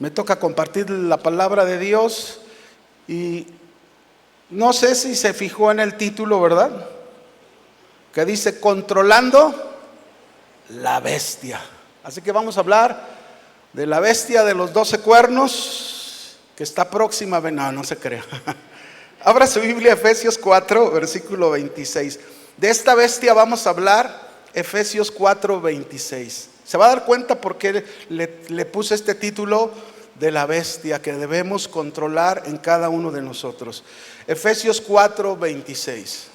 Me toca compartir la palabra de Dios y no sé si se fijó en el título, ¿verdad? Que dice controlando la bestia. Así que vamos a hablar de la bestia de los 12 cuernos que está próxima. No se crea. Abra su Biblia, Efesios 4, versículo 26. De esta bestia vamos a hablar, Efesios 4, 26. Se va a dar cuenta por qué le puse este título de la bestia que debemos controlar en cada uno de nosotros. Efesios 4, 26.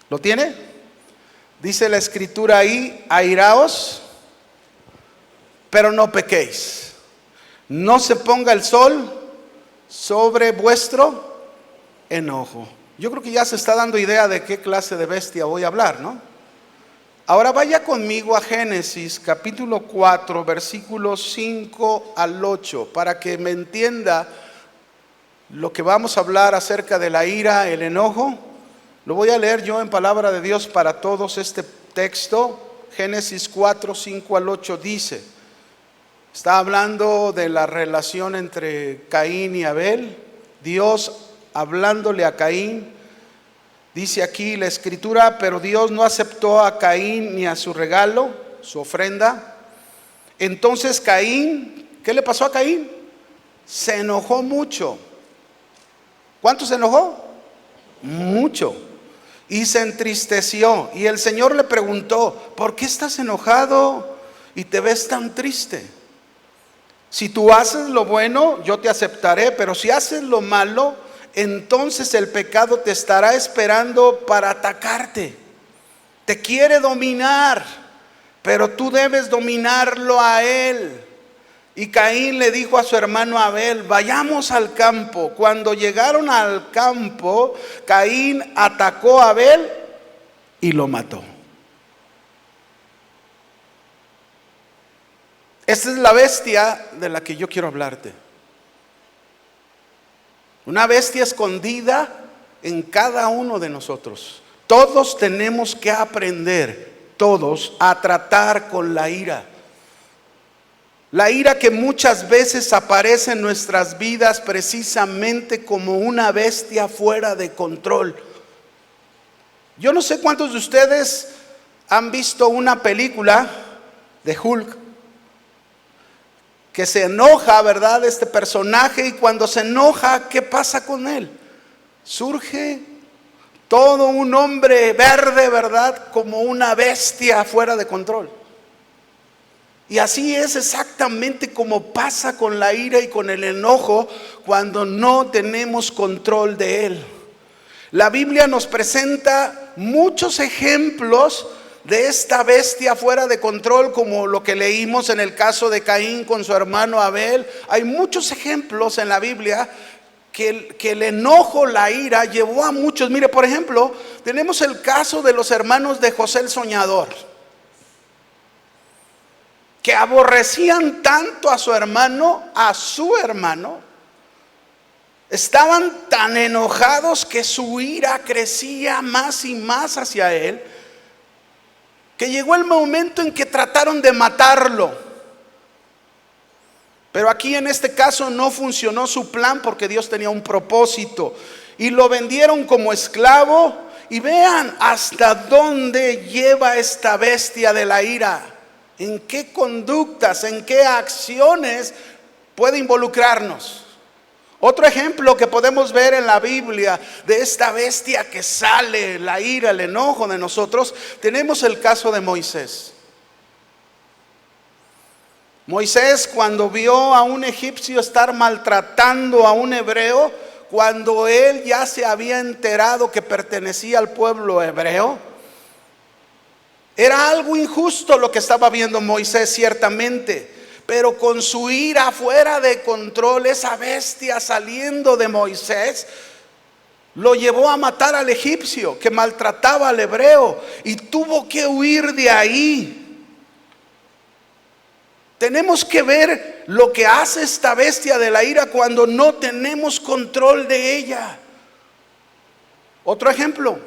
¿Lo tiene? Dice la escritura ahí: airaos, pero no pequéis. No se ponga el sol sobre vuestro enojo. Yo creo que ya se está dando idea de qué clase de bestia voy a hablar, ¿no? Ahora vaya conmigo a Génesis capítulo 4, versículos 5 al 8, para que me entienda lo que vamos a hablar acerca de la ira, el enojo. Lo voy a leer yo en palabra de Dios para todos. Este texto, Génesis 4, 5 al 8 dice, está hablando de la relación entre Caín y Abel. Dios hablándole a Caín. Dice aquí la escritura: pero Dios no aceptó a Caín ni a su regalo, su ofrenda. Entonces Caín, ¿qué le pasó a Caín? Se enojó mucho. ¿Cuánto se enojó? Mucho. Y se entristeció. Y el Señor le preguntó: ¿por qué estás enojado y te ves tan triste? Si tú haces lo bueno, yo te aceptaré, pero si haces lo malo, entonces el pecado te estará esperando para atacarte. Te quiere dominar, pero tú debes dominarlo a él. Y Caín le dijo a su hermano Abel: vayamos al campo. Cuando llegaron al campo, Caín atacó a Abel y lo mató. Esta es la bestia de la que yo quiero hablarte. Una bestia escondida en cada uno de nosotros. Todos tenemos que aprender, todos, a tratar con la ira. La ira que muchas veces aparece en nuestras vidas precisamente como una bestia fuera de control. Yo no sé cuántos de ustedes han visto una película de Hulk, que se enoja, ¿verdad? Este personaje, y cuando se enoja, ¿qué pasa con él? Surge todo un hombre verde, ¿verdad? Como una bestia fuera de control. Y así es exactamente como pasa con la ira y con el enojo cuando no tenemos control de él. La Biblia nos presenta muchos ejemplos de esta bestia fuera de control, como lo que leímos en el caso de Caín con su hermano Abel. Hay muchos ejemplos en la Biblia que el enojo, la ira, llevó a muchos. Mire, por ejemplo, tenemos el caso de los hermanos de José el Soñador, que aborrecían tanto a su hermano, estaban tan enojados que su ira crecía más y más hacia él, que llegó el momento en que trataron de matarlo. Pero aquí en este caso no funcionó su plan, porque Dios tenía un propósito, y lo vendieron como esclavo. Y vean hasta dónde lleva esta bestia de la ira, en qué conductas, en qué acciones puede involucrarnos. Otro ejemplo que podemos ver en la Biblia de esta bestia que sale, la ira, el enojo de nosotros, tenemos el caso de Moisés. Moisés, cuando vio a un egipcio estar maltratando a un hebreo, cuando él ya se había enterado que pertenecía al pueblo hebreo, era algo injusto lo que estaba viendo Moisés, ciertamente. Pero con su ira fuera de control, esa bestia saliendo de Moisés lo llevó a matar al egipcio que maltrataba al hebreo, y tuvo que huir de ahí. Tenemos que ver lo que hace esta bestia de la ira cuando no tenemos control de ella. Otro ejemplo,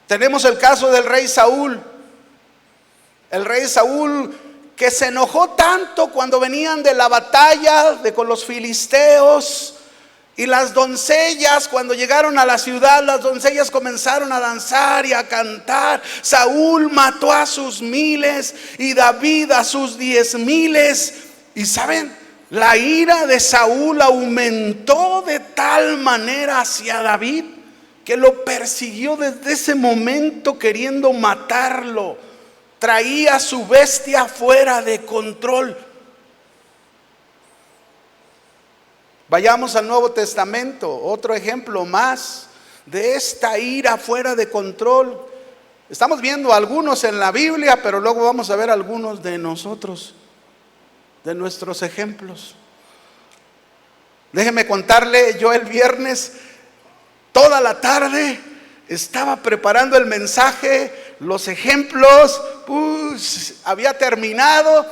tenemos el caso del rey Saúl. El rey Saúl, que se enojó tanto cuando venían de la batalla con los filisteos. Y las doncellas, cuando llegaron a la ciudad, las doncellas comenzaron a danzar y a cantar. Saúl mató a sus 1000 y David a sus 10,000. Y saben, la ira de Saúl aumentó de tal manera hacia David que lo persiguió desde ese momento queriendo matarlo. Traía su bestia fuera de control. Vayamos al Nuevo Testamento, otro ejemplo más de esta ira fuera de control. Estamos viendo algunos en la Biblia, pero luego vamos a ver algunos de nosotros, de nuestros ejemplos. Déjeme contarle, yo el viernes, toda la tarde, estaba preparando el mensaje, los ejemplos, había terminado.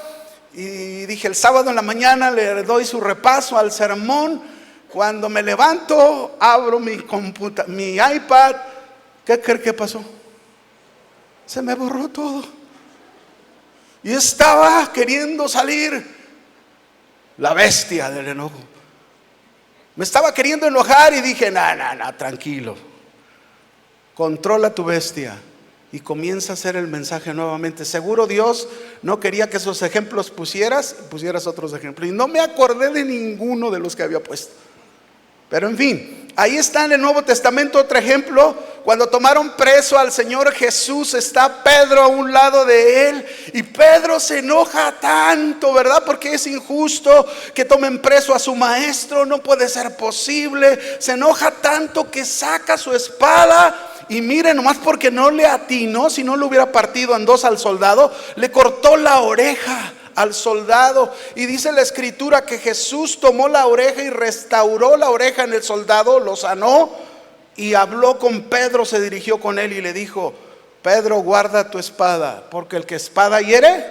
Y dije, el sábado en la mañana le doy su repaso al sermón. Cuando me levanto, abro mi iPad. ¿Qué cree que pasó? Se me borró todo. Y estaba queriendo salir la bestia del enojo. Me estaba queriendo enojar y dije, no, tranquilo. Controla tu bestia. Y comienza a hacer el mensaje nuevamente. Seguro Dios no quería que esos ejemplos pusieras otros ejemplos. Y no me acordé de ninguno de los que había puesto. Pero en fin, ahí está en el Nuevo Testamento otro ejemplo. Cuando tomaron preso al Señor Jesús, está Pedro a un lado de él. Y Pedro se enoja tanto, ¿verdad? Porque es injusto que tomen preso a su maestro. No puede ser posible. Se enoja tanto que saca su espada. Y mire, nomás porque no le atinó, si no le hubiera partido en dos al soldado, le cortó la oreja al soldado. Y dice la escritura que Jesús tomó la oreja y restauró la oreja en el soldado, lo sanó y habló con Pedro, se dirigió con él y le dijo: Pedro, guarda tu espada, porque el que espada hiere,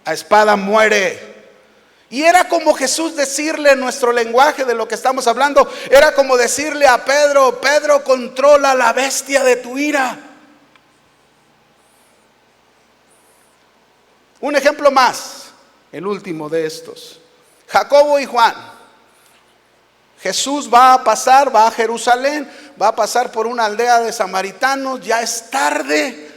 a espada muere. Y era como Jesús decirle en nuestro lenguaje de lo que estamos hablando, era como decirle a Pedro: Pedro, controla la bestia de tu ira. Un ejemplo más, el último de estos, Jacobo y Juan. Jesús va a Jerusalén, va a pasar por una aldea de samaritanos, ya es tarde.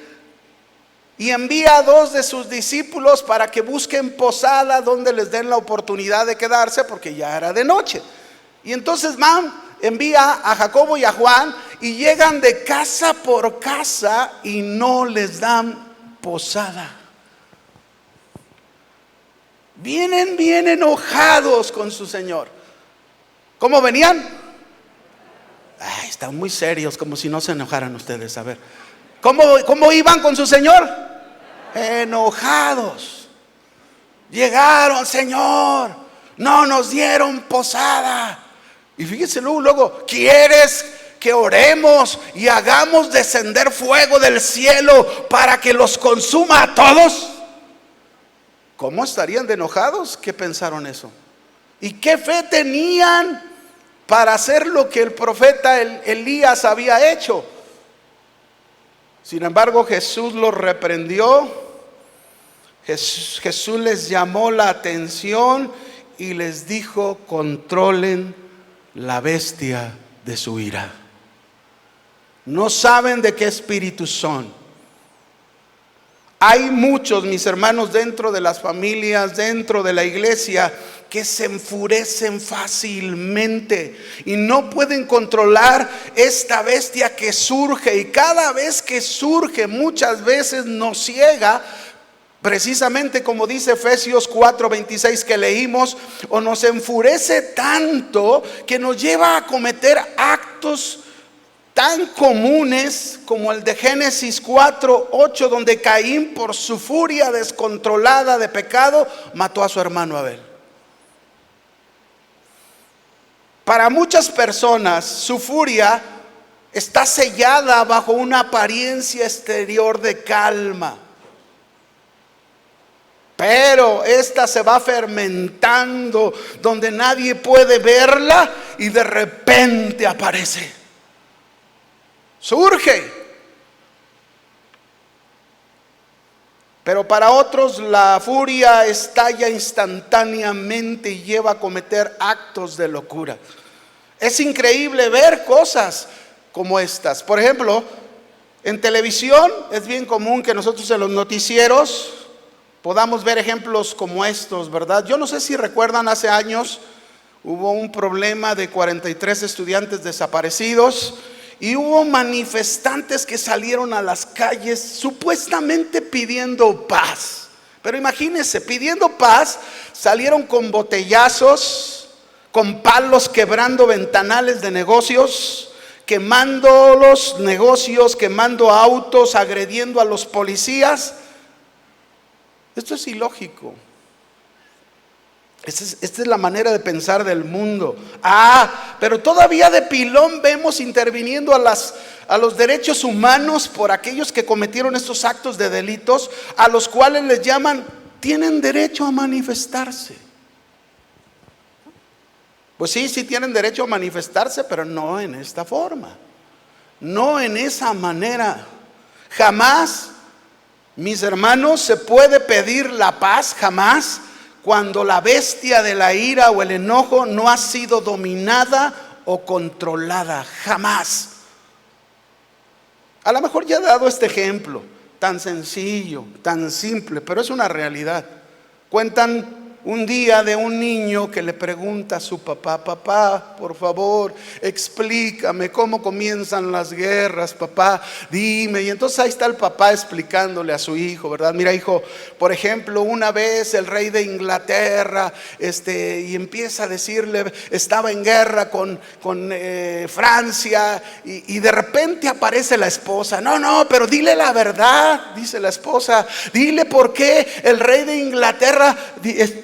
Y envía a 2 de sus discípulos para que busquen posada donde les den la oportunidad de quedarse, porque ya era de noche. Y entonces envía a Jacobo y a Juan y llegan de casa por casa y no les dan posada. Vienen bien enojados con su Señor. ¿Cómo venían? Están muy serios, como si no se enojaran ustedes. A ver, ¿cómo iban con su Señor? Enojados. Llegaron: Señor, no nos dieron posada. Y fíjense luego, ¿quieres que oremos y hagamos descender fuego del cielo para que los consuma a todos? ¿Cómo estarían de enojados? ¿Qué pensaron eso? ¿Y qué fe tenían para hacer lo que el profeta Elías había hecho? Sin embargo, Jesús los reprendió. Jesús les llamó la atención y les dijo: controlen la bestia de su ira. No saben de qué espíritu son. Hay muchos, mis hermanos, dentro de las familias, dentro de la iglesia, que se enfurecen fácilmente y no pueden controlar esta bestia que surge. Y cada vez que surge, muchas veces nos ciega, precisamente como dice Efesios 4:26 que leímos, o nos enfurece tanto que nos lleva a cometer actos tan comunes como el de Génesis 4:8, donde Caín, por su furia descontrolada de pecado, mató a su hermano Abel. Para muchas personas, su furia está sellada bajo una apariencia exterior de calma, pero esta se va fermentando donde nadie puede verla y de repente aparece, surge. Pero para otros la furia estalla instantáneamente y lleva a cometer actos de locura. Es increíble ver cosas como estas. Por ejemplo, en televisión es bien común que nosotros en los noticieros podamos ver ejemplos como estos, ¿verdad? Yo no sé si recuerdan, hace años hubo un problema de 43 estudiantes desaparecidos y hubo manifestantes que salieron a las calles supuestamente pidiendo paz. Pero imagínense, pidiendo paz, salieron con botellazos, con palos, quebrando ventanales de negocios, quemando los negocios, quemando autos, agrediendo a los policías. Esto es ilógico. Esta es la manera de pensar del mundo. Pero todavía de pilón vemos interviniendo a los derechos humanos por aquellos que cometieron estos actos de delitos, a los cuales les llaman, tienen derecho a manifestarse. Pues sí tienen derecho a manifestarse, pero no en esta forma, no en esa manera. Jamás, mis hermanos, se puede pedir la paz, jamás, cuando la bestia de la ira o el enojo no ha sido dominada o controlada, jamás. A lo mejor ya he dado este ejemplo, tan sencillo, tan simple, pero es una realidad. Cuentan un día de un niño que le pregunta a su papá: papá, por favor, explícame cómo comienzan las guerras, papá, dime. Y entonces ahí está el papá explicándole a su hijo, ¿verdad? Mira, hijo, por ejemplo, una vez el rey de Inglaterra, y empieza a decirle, estaba en guerra con Francia, y de repente aparece la esposa. No, pero dile la verdad, dice la esposa, dile por qué el rey de Inglaterra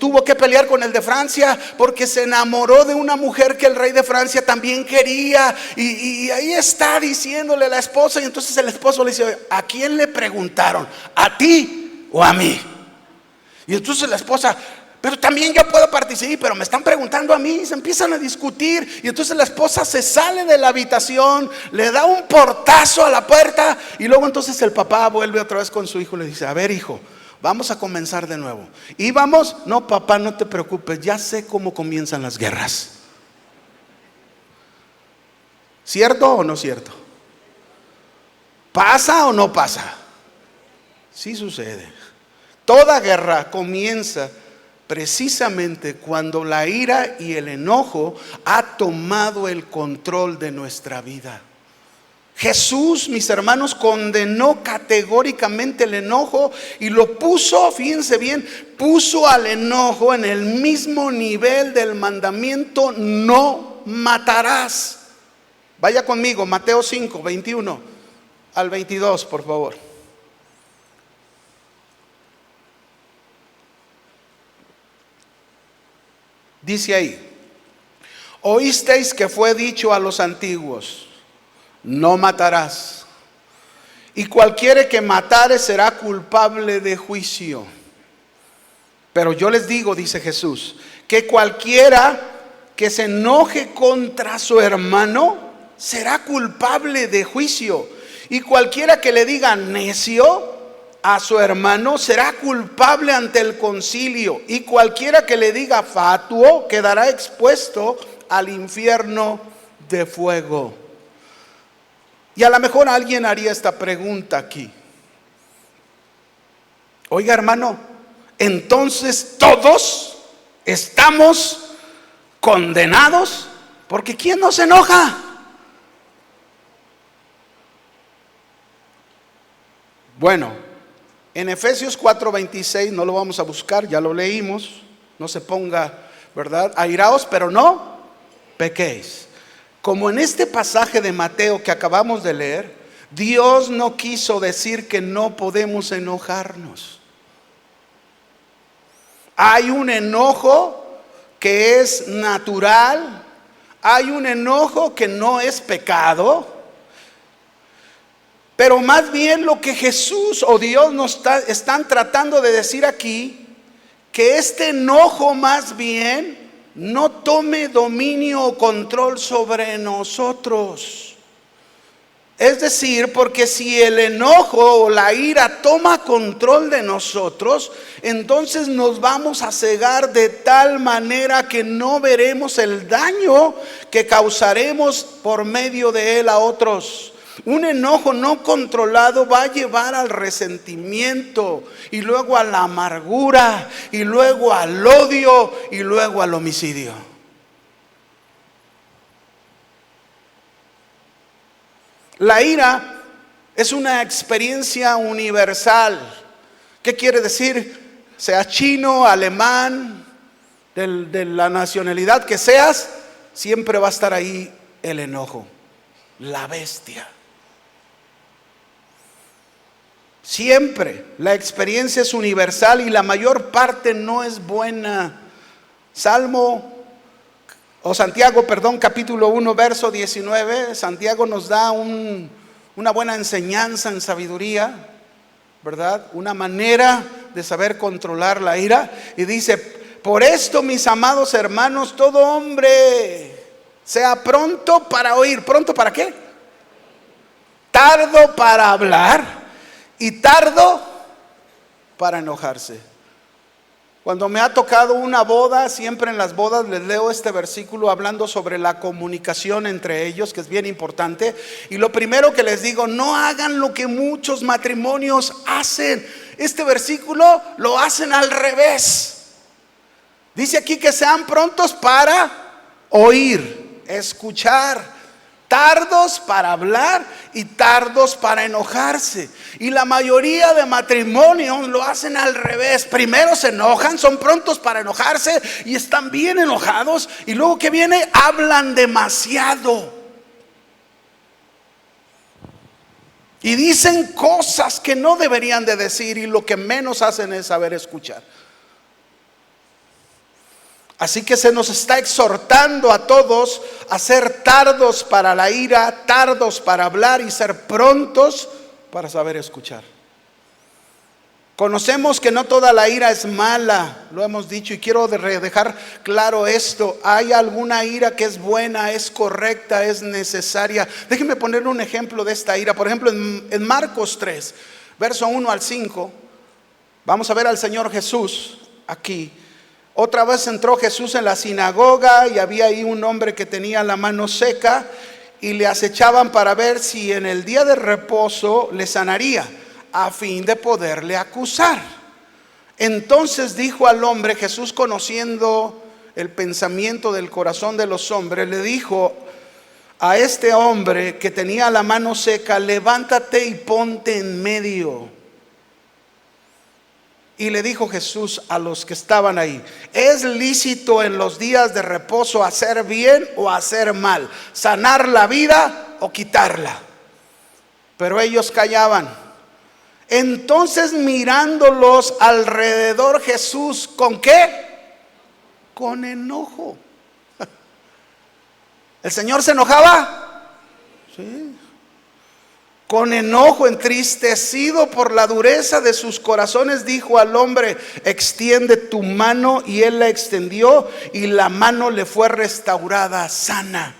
tuvo que pelear con el de Francia, porque se enamoró de una mujer que el rey de Francia también quería, y ahí está diciéndole la esposa. Y entonces el esposo le dice: ¿a quién le preguntaron? ¿A ti o a mí? Y entonces la esposa: pero también yo puedo participar, pero me están preguntando a mí. Y se empiezan a discutir, y entonces la esposa se sale de la habitación, le da un portazo a la puerta, y luego entonces el papá vuelve otra vez con su hijo y le dice: a ver, hijo, vamos a comenzar de nuevo. ¿Y vamos? No, papá, no te preocupes, ya sé cómo comienzan las guerras. ¿Cierto o no cierto? ¿Pasa o no pasa? Sí sucede. Toda guerra comienza precisamente cuando la ira y el enojo ha tomado el control de nuestra vida. Jesús, mis hermanos, condenó categóricamente el enojo y lo puso, fíjense bien, puso al enojo en el mismo nivel del mandamiento: no matarás. Vaya conmigo, Mateo 5, 21 al 22, por favor. Dice ahí: oísteis que fue dicho a los antiguos: no matarás, y cualquiera que matare será culpable de juicio. Pero yo les digo, dice Jesús, que cualquiera que se enoje contra su hermano será culpable de juicio, y cualquiera que le diga necio a su hermano será culpable ante el concilio, y cualquiera que le diga fatuo quedará expuesto al infierno de fuego. Y a lo mejor alguien haría esta pregunta aquí: oiga, hermano, entonces todos estamos condenados, porque ¿quién no se enoja? Bueno, en Efesios 4:26, no lo vamos a buscar, ya lo leímos. No se ponga, ¿verdad?, airaos, pero no pequéis. Como en este pasaje de Mateo que acabamos de leer, Dios no quiso decir que no podemos enojarnos. Hay un enojo que es natural, hay un enojo que no es pecado, pero más bien lo que Jesús o Dios nos están tratando de decir aquí, que este enojo más bien no tome dominio o control sobre nosotros. Es decir, porque si el enojo o la ira toma control de nosotros, entonces nos vamos a cegar de tal manera que no veremos el daño que causaremos por medio de él a otros. Un enojo no controlado va a llevar al resentimiento, y luego a la amargura, y luego al odio, y luego al homicidio. La ira es una experiencia universal. ¿Qué quiere decir? Sea chino, alemán, de la nacionalidad que seas, siempre va a estar ahí el enojo, la bestia. Siempre la experiencia es universal y la mayor parte no es buena. Santiago, capítulo 1, verso 19. Santiago nos da una buena enseñanza en sabiduría, ¿verdad? Una manera de saber controlar la ira. Y dice: por esto, mis amados hermanos, todo hombre sea pronto para oír. ¿Pronto para qué? Tardo para hablar y tardo para enojarse. Cuando me ha tocado una boda, siempre en las bodas les leo este versículo hablando sobre la comunicación entre ellos, que es bien importante. Y lo primero que les digo: no hagan lo que muchos matrimonios hacen. Este versículo lo hacen al revés. Dice aquí que sean prontos para oír, escuchar, tardos para hablar y tardos para enojarse. Y la mayoría de matrimonios lo hacen al revés. Primero se enojan, son prontos para enojarse y están bien enojados, y luego que viene, hablan demasiado y dicen cosas que no deberían de decir, y lo que menos hacen es saber escuchar. Así que se nos está exhortando a todos a ser tardos para la ira, tardos para hablar y ser prontos para saber escuchar. Conocemos que no toda la ira es mala, lo hemos dicho, y quiero dejar claro esto: hay alguna ira que es buena, es correcta, es necesaria. Déjenme poner un ejemplo de esta ira. Por ejemplo, en Marcos 3, verso 1 al 5, vamos a ver al Señor Jesús aquí. Otra vez entró Jesús en la sinagoga y había ahí un hombre que tenía la mano seca, y le acechaban para ver si en el día de reposo le sanaría, a fin de poderle acusar. Entonces dijo al hombre, Jesús, conociendo el pensamiento del corazón de los hombres, le dijo a este hombre que tenía la mano seca: levántate y ponte en medio. Y le dijo Jesús a los que estaban ahí: ¿es lícito en los días de reposo hacer bien o hacer mal? ¿Sanar la vida o quitarla? Pero ellos callaban. Entonces, mirándolos alrededor, Jesús, ¿con qué? Con enojo. ¿El Señor se enojaba? Sí. Con enojo, entristecido por la dureza de sus corazones, dijo al hombre: extiende tu mano. Y él la extendió, y la mano le fue restaurada sana.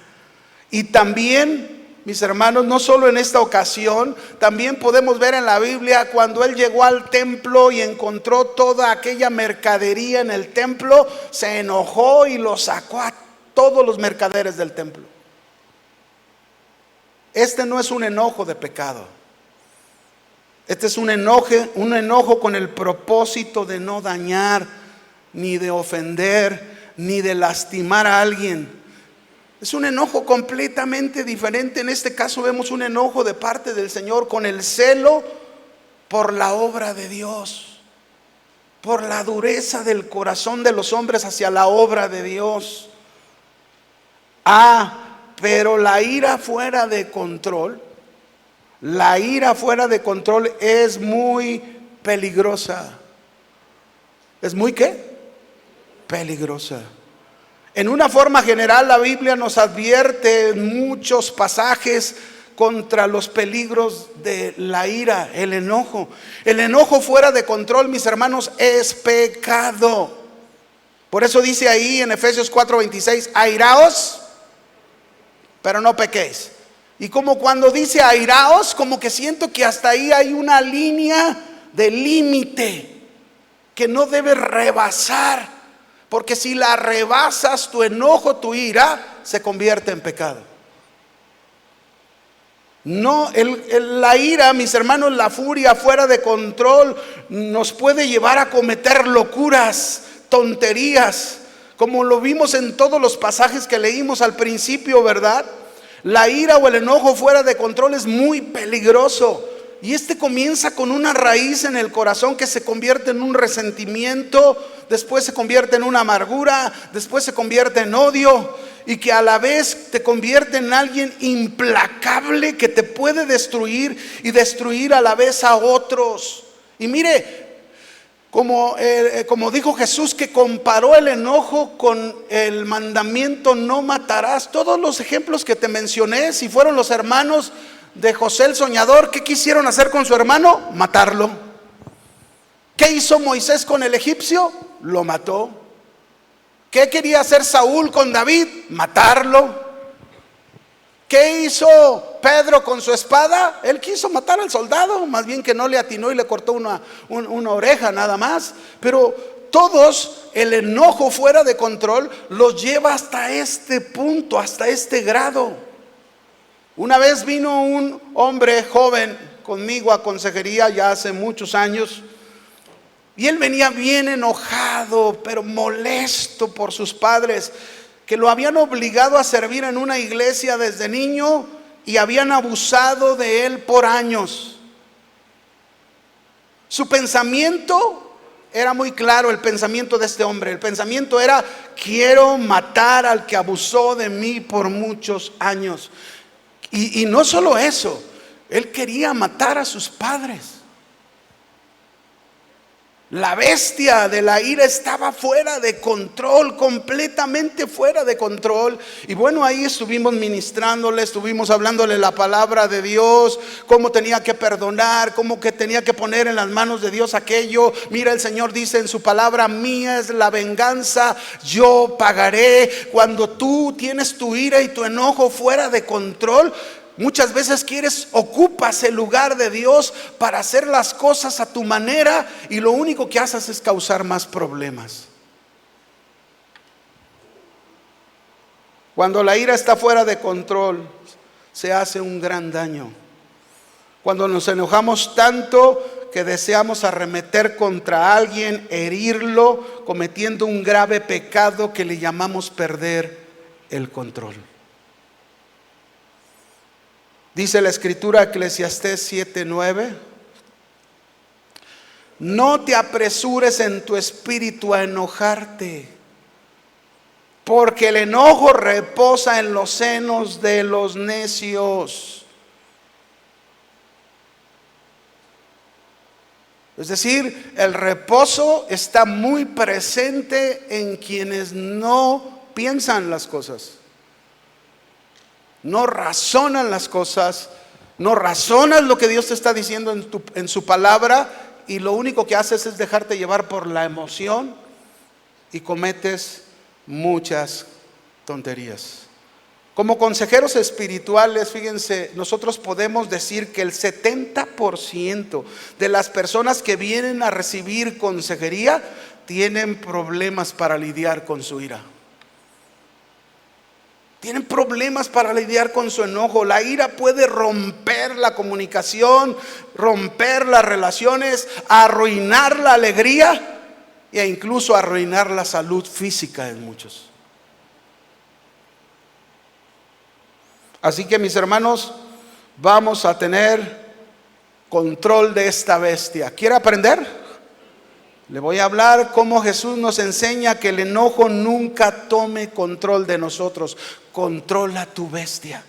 Y también, mis hermanos, no solo en esta ocasión, también podemos ver en la Biblia cuando él llegó al templo y encontró toda aquella mercadería en el templo, se enojó y lo sacó a todos los mercaderes del templo. Este no es un enojo de pecado. Este es un enojo con el propósito de no dañar, ni de ofender, ni de lastimar a alguien. Es un enojo completamente diferente. En este caso vemos un enojo de parte del Señor con el celo por la obra de Dios, por la dureza del corazón de los hombres hacia la obra de Dios. Pero la ira fuera de control, es muy peligrosa. ¿Es muy qué? Peligrosa. En una forma general, la Biblia nos advierte en muchos pasajes contra los peligros de la ira, el enojo. El enojo fuera de control, mis hermanos, es pecado. Por eso dice ahí en Efesios 4:26: airaos, pero no pequéis. Y como cuando dice airaos, como que siento que hasta ahí hay una línea de límite que no debes rebasar. Porque si la rebasas, tu enojo, tu ira, se convierte en pecado. No, la ira, mis hermanos, la furia fuera de control nos puede llevar a cometer locuras, tonterías, como lo vimos en todos los pasajes que leímos al principio, ¿verdad? La ira o el enojo fuera de control es muy peligroso. Y comienza con una raíz en el corazón que se convierte en un resentimiento, después se convierte en una amargura, después se convierte en odio, y que a la vez te convierte en alguien implacable que te puede destruir y destruir a la vez a otros. Y mire, como dijo Jesús, que comparó el enojo con el mandamiento no matarás. Todos los ejemplos que te mencioné, si fueron los hermanos de José el soñador, ¿qué quisieron hacer con su hermano? Matarlo. ¿Qué hizo Moisés con el egipcio? Lo mató. ¿Qué quería hacer Saúl con David? Matarlo. ¿Qué hizo Pedro con su espada? Él quiso matar al soldado, más bien que no le atinó y le cortó una oreja nada más. Pero todos, el enojo fuera de control los lleva hasta este punto, hasta este grado. Una vez vino un hombre joven conmigo a consejería ya hace muchos años, y él venía bien enojado, pero molesto por sus padres, que lo habían obligado a servir en una iglesia desde niño y habían abusado de él por años. Su pensamiento era muy claro, el pensamiento de este hombre. El pensamiento era: quiero matar al que abusó de mí por muchos años. Y no solo eso, él quería matar a sus padres. La bestia de la ira estaba fuera de control, completamente fuera de control. Y bueno, ahí estuvimos ministrándole, estuvimos hablándole la palabra de Dios, cómo tenía que perdonar, cómo que tenía que poner en las manos de Dios aquello. Mira, el Señor dice en su palabra: mía es la venganza, yo pagaré. Cuando tú tienes tu ira y tu enojo fuera de control, muchas veces ocupas el lugar de Dios para hacer las cosas a tu manera, y lo único que haces es causar más problemas. Cuando la ira está fuera de control, se hace un gran daño. Cuando nos enojamos tanto que deseamos arremeter contra alguien, herirlo, cometiendo un grave pecado que le llamamos perder el control. Dice la escritura, Eclesiastés 7:9: no te apresures en tu espíritu a enojarte, porque el enojo reposa en los senos de los necios. Es decir, el reposo está muy presente en quienes no piensan las cosas, no razonan las cosas, no razonas lo que Dios te está diciendo en su palabra, y lo único que haces es dejarte llevar por la emoción y cometes muchas tonterías. Como consejeros espirituales, fíjense, nosotros podemos decir que el 70% de las personas que vienen a recibir consejería tienen problemas para lidiar con su ira. Tienen problemas para lidiar con su enojo. La ira puede romper la comunicación, romper las relaciones, arruinar la alegría e incluso arruinar la salud física de muchos. Así que, mis hermanos, vamos a tener control de esta bestia. ¿Quiere aprender? Le voy a hablar cómo Jesús nos enseña que el enojo nunca tome control de nosotros. Controla tu bestia.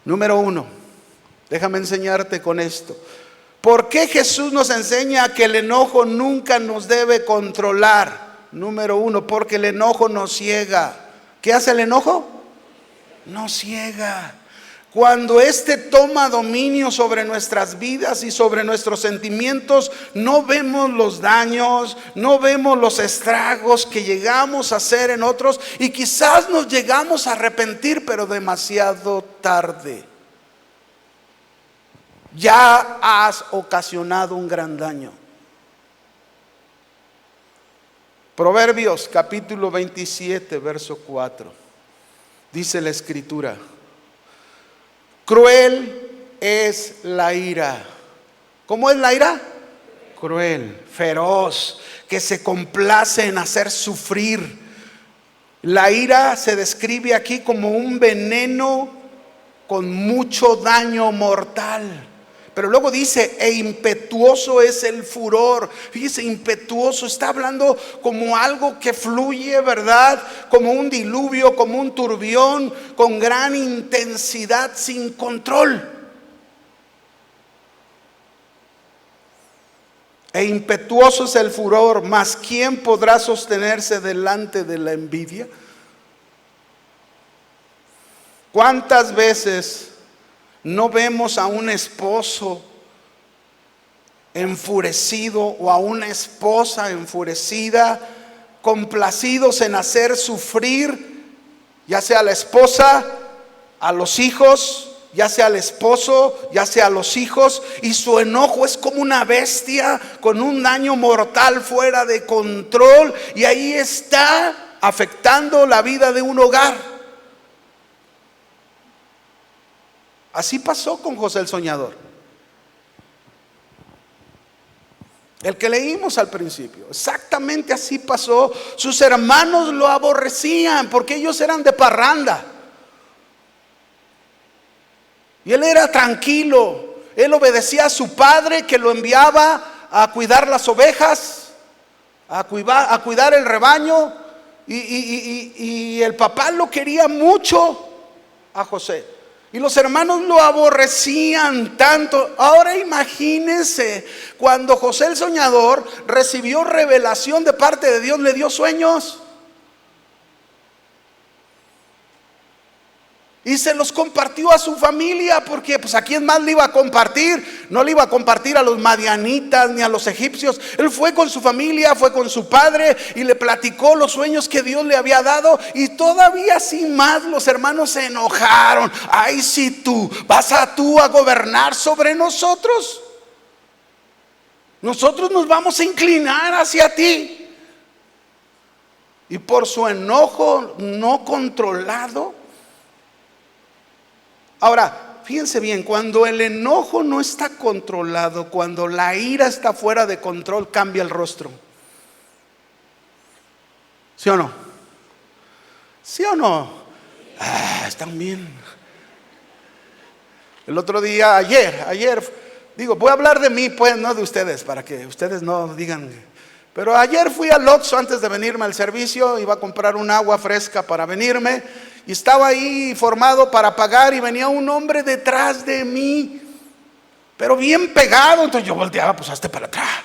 Número 1, déjame enseñarte con esto. ¿Por qué Jesús nos enseña que el enojo nunca nos debe controlar? Número 1, porque el enojo nos ciega. ¿Qué hace el enojo? Nos ciega. Cuando este toma dominio sobre nuestras vidas y sobre nuestros sentimientos, no vemos los daños, no vemos los estragos que llegamos a hacer en otros, y quizás nos llegamos a arrepentir, pero demasiado tarde. Ya has ocasionado un gran daño. Proverbios capítulo 27, verso 4. Dice la Escritura: cruel es la ira. ¿Cómo es la ira? Cruel, feroz, que se complace en hacer sufrir. La ira se describe aquí como un veneno con mucho daño mortal. Pero luego dice, e impetuoso es el furor. Fíjese, impetuoso, está hablando como algo que fluye, ¿verdad? Como un diluvio, como un turbión, con gran intensidad, sin control. E impetuoso es el furor, mas ¿quién podrá sostenerse delante de la envidia? ¿Cuántas veces no vemos a un esposo enfurecido o a una esposa enfurecida, complacidos en hacer sufrir, ya sea a la esposa, a los hijos, ya sea al esposo, ya sea a los hijos, y su enojo es como una bestia con un daño mortal fuera de control, y ahí está afectando la vida de un hogar? Así pasó con José el soñador, el que leímos al principio. Exactamente así pasó. Sus hermanos lo aborrecían porque ellos eran de parranda, y él era tranquilo. Él obedecía a su padre, que lo enviaba a cuidar las ovejas, a cuidar el rebaño, y el papá lo quería mucho a José. Y los hermanos lo aborrecían tanto. Ahora imagínense, cuando José el soñador recibió revelación de parte de Dios, le dio sueños y se los compartió a su familia, porque pues a quién más le iba a compartir. No le iba a compartir a los madianitas ni a los egipcios. Él fue con su familia, fue con su padre, y le platicó los sueños que Dios le había dado. Y todavía sin más los hermanos se enojaron. Ay, si tú vas a gobernar sobre nosotros, nosotros nos vamos a inclinar hacia ti. Y por su enojo no controlado. Ahora, fíjense bien, cuando el enojo no está controlado, cuando la ira está fuera de control, cambia el rostro. ¿Sí o no? ¿Sí o no? Están bien. El otro día, ayer, digo, voy a hablar de mí, pues, no de ustedes, para que ustedes no digan. Pero ayer fui al Oxxo antes de venirme al servicio, iba a comprar un agua fresca para venirme, y estaba ahí formado para pagar, y venía un hombre detrás de mí, pero bien pegado. Entonces yo volteaba, pues hazte para atrás.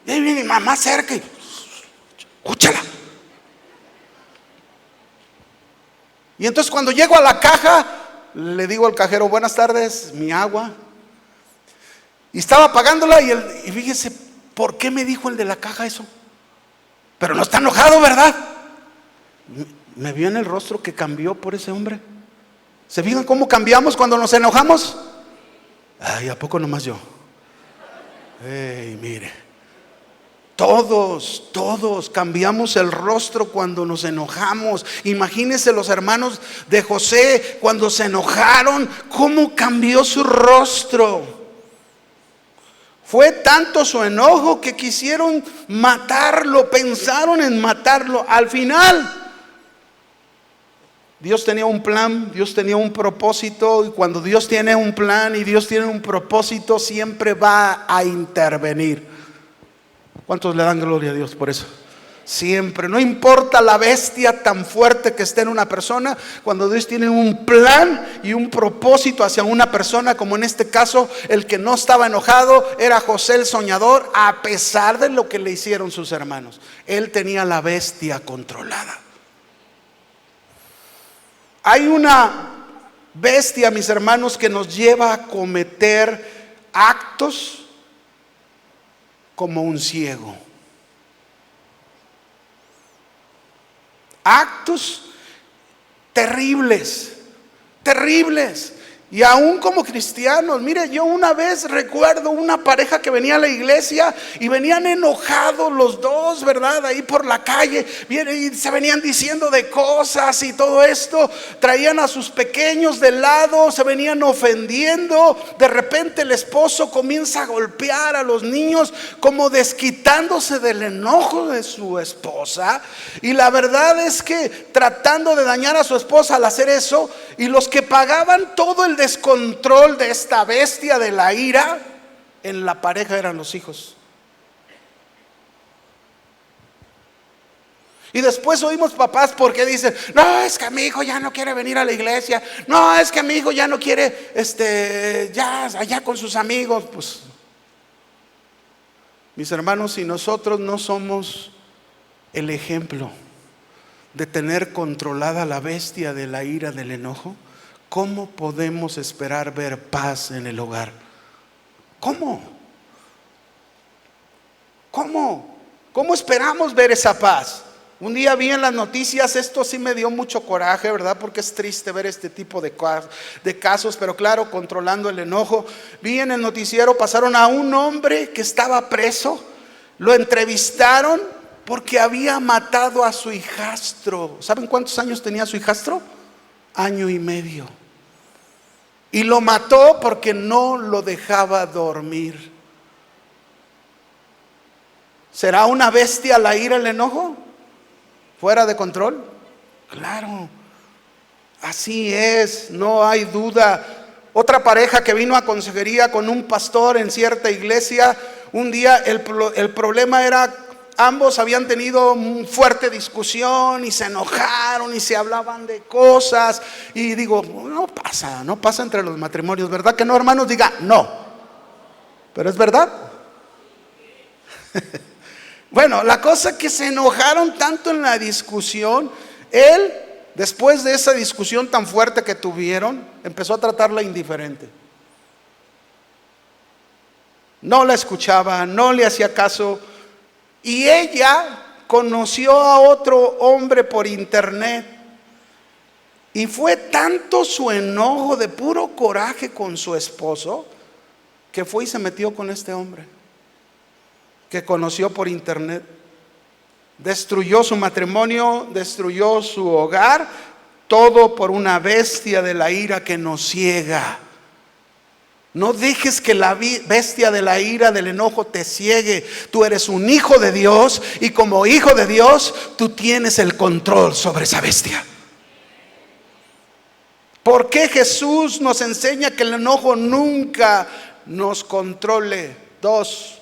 Y ahí viene mi mamá cerca y escúchala. Y entonces cuando llego a la caja, le digo al cajero, buenas tardes, mi agua. Y estaba pagándola, y fíjese, ¿por qué me dijo el de la caja eso? Pero no está enojado, ¿verdad? Me vio en el rostro que cambió por ese hombre. ¿Se fijan cómo cambiamos cuando nos enojamos? Ay, ¿a poco nomás yo? Ey, mire, todos cambiamos el rostro cuando nos enojamos. Imagínense los hermanos de José cuando se enojaron, cómo cambió su rostro. Fue tanto su enojo que quisieron matarlo, pensaron en matarlo. Al final, Dios tenía un plan, Dios tenía un propósito, y cuando Dios tiene un plan y Dios tiene un propósito, siempre va a intervenir. ¿Cuántos le dan gloria a Dios por eso? Siempre, no importa la bestia tan fuerte que esté en una persona, cuando Dios tiene un plan y un propósito hacia una persona, como en este caso, el que no estaba enojado era José el soñador, a pesar de lo que le hicieron sus hermanos. Él tenía la bestia controlada. Hay una bestia, mis hermanos, que nos lleva a cometer actos como un ciego. Actos terribles, terribles. Y aún como cristianos, mire, yo una vez recuerdo una pareja que venía a la iglesia y venían enojados los dos, ¿verdad? Ahí por la calle, y se venían diciendo de cosas y todo esto. Traían a sus pequeños de lado, se venían ofendiendo. De repente el esposo comienza a golpear a los niños como desquitándose del enojo de su esposa. Y la verdad es que tratando de dañar a su esposa al hacer eso, y los que pagaban todo el descontrol de esta bestia de la ira en la pareja eran los hijos. Y después oímos papás porque dicen: no, es que mi hijo ya no quiere venir a la iglesia, no, es que mi hijo ya no quiere ya allá con sus amigos. Pues, mis hermanos, si nosotros no somos el ejemplo de tener controlada la bestia de la ira, del enojo, ¿cómo podemos esperar ver paz en el hogar? ¿Cómo? ¿Cómo esperamos ver esa paz? Un día vi en las noticias, esto sí me dio mucho coraje, ¿verdad? Porque es triste ver este tipo de casos, pero claro, controlando el enojo. Vi en el noticiero, pasaron a un hombre que estaba preso, lo entrevistaron porque había matado a su hijastro. ¿Saben cuántos años tenía su hijastro? 1 año y medio. Y lo mató porque no lo dejaba dormir. ¿Será una bestia la ira, el enojo? ¿Fuera de control? Claro, así es, no hay duda. Otra pareja que vino a consejería con un pastor en cierta iglesia, un día el problema era, ambos habían tenido una fuerte discusión y se enojaron y se hablaban de cosas. Y digo, no pasa entre los matrimonios, ¿verdad que no, hermanos? Diga, no. Pero es verdad. Bueno, la cosa es que se enojaron tanto en la discusión. Él, después de esa discusión tan fuerte que tuvieron, empezó a tratarla indiferente. No la escuchaba, no le hacía caso. Y ella conoció a otro hombre por internet. Y fue tanto su enojo de puro coraje con su esposo, que fue y se metió con este hombre que conoció por internet. Destruyó su matrimonio, destruyó su hogar, todo por una bestia de la ira que nos ciega. No dejes que la bestia de la ira, del enojo te ciegue. Tú eres un hijo de Dios y como hijo de Dios tú tienes el control sobre esa bestia. ¿Por qué Jesús nos enseña que el enojo nunca nos controle? 2,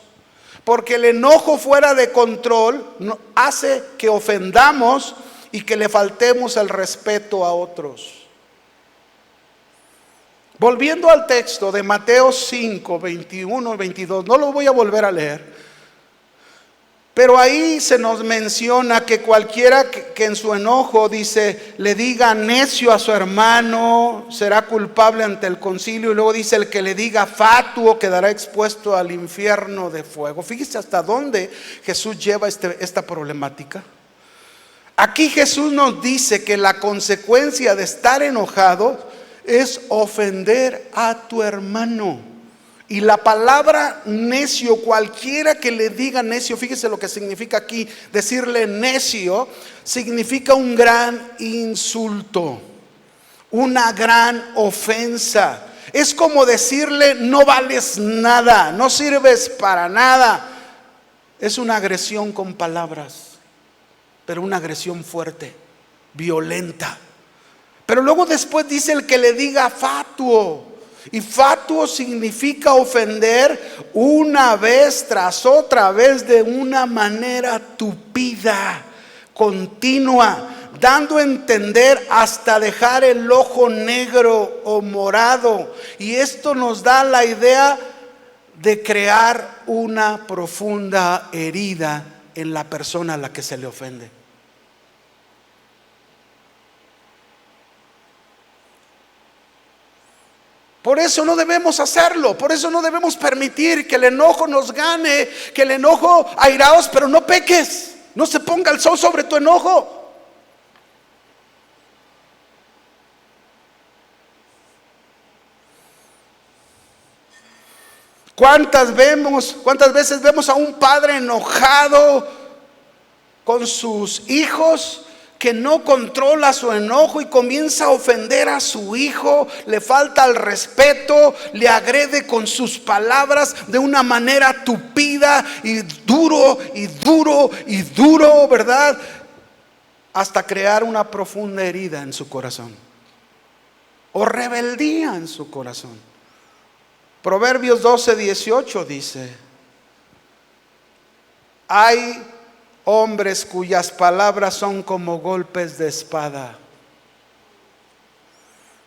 porque el enojo fuera de control hace que ofendamos y que le faltemos el respeto a otros. Volviendo al texto de Mateo 5, 21 y 22, no lo voy a volver a leer, pero ahí se nos menciona que cualquiera que en su enojo, dice, le diga necio a su hermano, será culpable ante el concilio. Y luego dice, el que le diga fatuo quedará expuesto al infierno de fuego. Fíjese hasta dónde Jesús lleva esta problemática. Aquí Jesús nos dice que la consecuencia de estar enojado es ofender a tu hermano. Y la palabra necio, cualquiera que le diga necio, fíjese lo que significa aquí. Decirle necio significa un gran insulto, una gran ofensa. Es como decirle no vales nada, no sirves para nada. Es una agresión con palabras, pero una agresión fuerte, violenta. Pero luego después dice el que le diga fatuo. Y fatuo significa ofender una vez tras otra vez de una manera tupida, continua, dando a entender hasta dejar el ojo negro o morado. Y esto nos da la idea de crear una profunda herida en la persona a la que se le ofende. Por eso no debemos hacerlo, por eso no debemos permitir que el enojo nos gane, que el enojo, airaos, pero no peques, no se ponga el sol sobre tu enojo. ¿Cuántas veces vemos a un padre enojado con sus hijos, que no controla su enojo y comienza a ofender a su hijo, le falta el respeto, le agrede con sus palabras de una manera tupida y duro y duro y duro, ¿verdad? Hasta crear una profunda herida en su corazón o rebeldía en su corazón. Proverbios 12:18 dice: hay hombres cuyas palabras son como golpes de espada.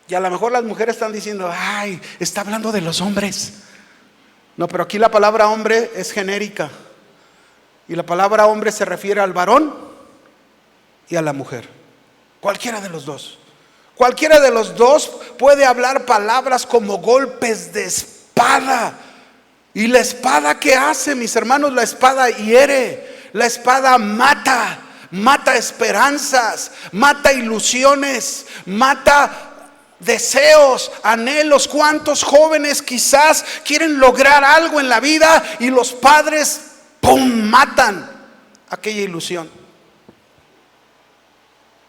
Y a lo mejor las mujeres están diciendo: ay, está hablando de los hombres. No, pero aquí la palabra hombre es genérica. Y la palabra hombre se refiere al varón y a la mujer. Cualquiera de los dos. Cualquiera de los dos puede hablar palabras como golpes de espada. ¿Y la espada qué hace, mis hermanos? La espada hiere. La espada mata esperanzas, mata ilusiones, mata deseos, anhelos. ¿Cuántos jóvenes quizás quieren lograr algo en la vida y los padres, ¡pum!, matan aquella ilusión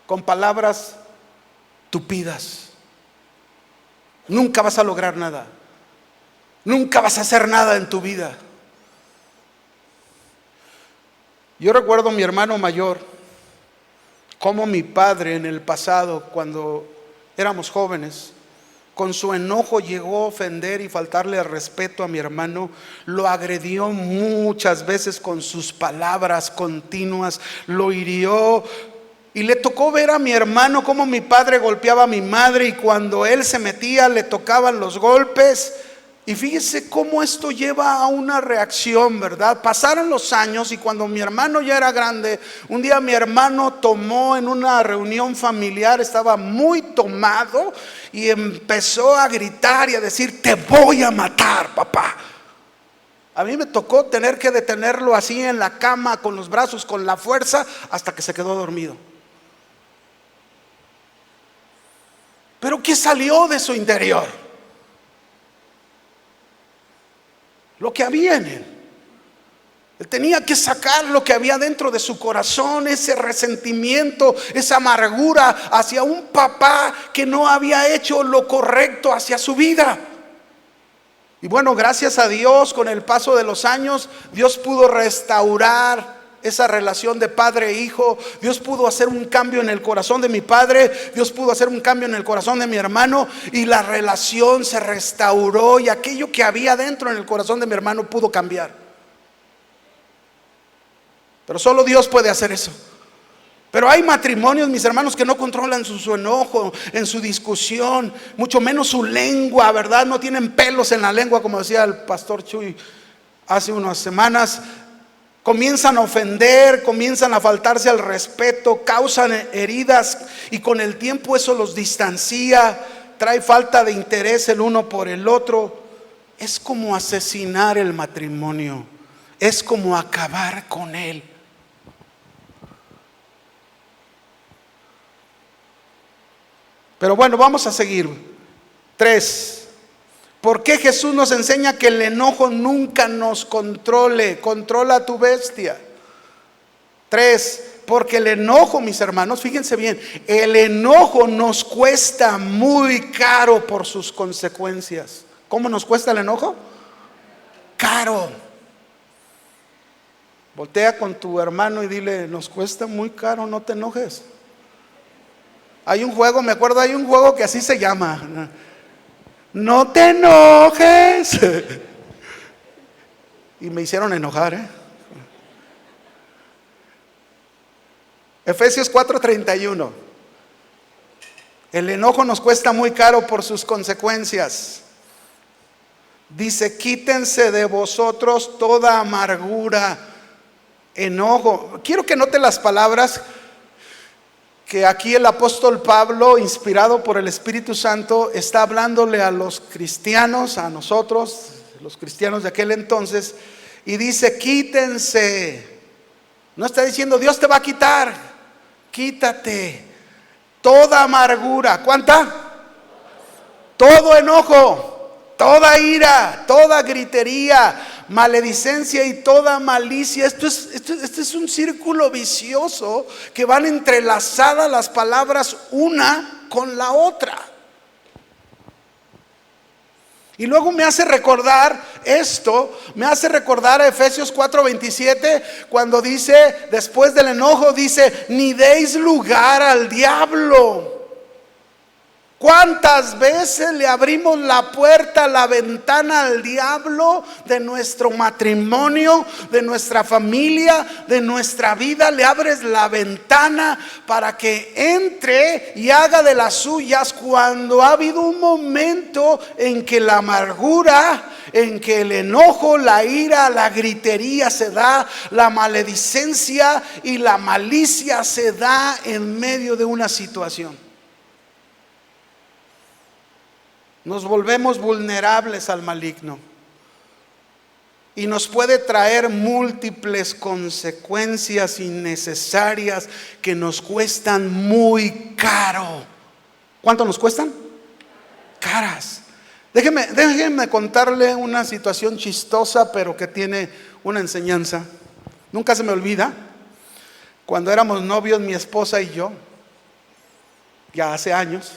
con palabras tupidas? Nunca vas a lograr nada, nunca vas a hacer nada en tu vida. Yo recuerdo a mi hermano mayor, como mi padre en el pasado, cuando éramos jóvenes, con su enojo llegó a ofender y faltarle el respeto a mi hermano. Lo agredió muchas veces con sus palabras continuas, lo hirió. Y le tocó ver a mi hermano cómo mi padre golpeaba a mi madre, y cuando él se metía le tocaban los golpes. Y fíjese cómo esto lleva a una reacción, ¿verdad? Pasaron los años y cuando mi hermano ya era grande, un día mi hermano tomó en una reunión familiar, estaba muy tomado y empezó a gritar y a decir: te voy a matar, papá. A mí me tocó tener que detenerlo así en la cama, con los brazos, con la fuerza, hasta que se quedó dormido. ¿Pero qué salió de su interior? Lo que había en él. Él tenía que sacar lo que había dentro de su corazón, ese resentimiento, esa amargura hacia un papá que no había hecho lo correcto hacia su vida. Y bueno, gracias a Dios, con el paso de los años, Dios pudo restaurar esa relación de padre e hijo. Dios pudo hacer un cambio en el corazón de mi padre, Dios pudo hacer un cambio en el corazón de mi hermano, y la relación se restauró, y aquello que había dentro en el corazón de mi hermano pudo cambiar. Pero solo Dios puede hacer eso. Pero hay matrimonios, mis hermanos, que no controlan su enojo, en su discusión, mucho menos su lengua, ¿verdad? No tienen pelos en la lengua, como decía el pastor Chuy hace unas semanas. Comienzan a ofender, comienzan a faltarse al respeto, causan heridas, y con el tiempo eso los distancia, trae falta de interés el uno por el otro. Es como asesinar el matrimonio, es como acabar con él. Pero bueno, vamos a seguir. 3. ¿Por qué Jesús nos enseña que el enojo nunca nos controle? Controla a tu bestia. 3. Porque el enojo, mis hermanos, fíjense bien, el enojo nos cuesta muy caro por sus consecuencias. ¿Cómo nos cuesta el enojo? Caro. Voltea con tu hermano y dile: nos cuesta muy caro, no te enojes. Hay un juego, me acuerdo, hay un juego que así se llama: no te enojes. Y me hicieron enojar, Efesios 4:31. El enojo nos cuesta muy caro por sus consecuencias. Dice: quítense de vosotros toda amargura, enojo. Quiero que note las palabras que aquí el apóstol Pablo, inspirado por el Espíritu Santo, está hablándole a los cristianos, a nosotros, los cristianos de aquel entonces, y dice: quítense. No está diciendo Dios te va a quitar, quítate toda amargura. ¿Cuánta? Todo enojo, toda ira, toda gritería, maledicencia y toda malicia. Esto es un círculo vicioso que van entrelazadas las palabras una con la otra. Y luego me hace recordar esto, me hace recordar a Efesios 4:27, cuando dice, después del enojo, dice: ni deis lugar al diablo. ¿Cuántas veces le abrimos la puerta, la ventana al diablo de nuestro matrimonio, de nuestra familia, de nuestra vida? Le abres la ventana para que entre y haga de las suyas, cuando ha habido un momento en que la amargura, en que el enojo, la ira, la gritería se da, la maledicencia y la malicia se da en medio de una situación. Nos volvemos vulnerables al maligno y nos puede traer múltiples consecuencias innecesarias que nos cuestan muy caro. ¿Cuánto nos cuestan? Caras. Déjenme contarle una situación chistosa, pero que tiene una enseñanza. Nunca se me olvida cuando éramos novios, mi esposa y yo, ya hace años.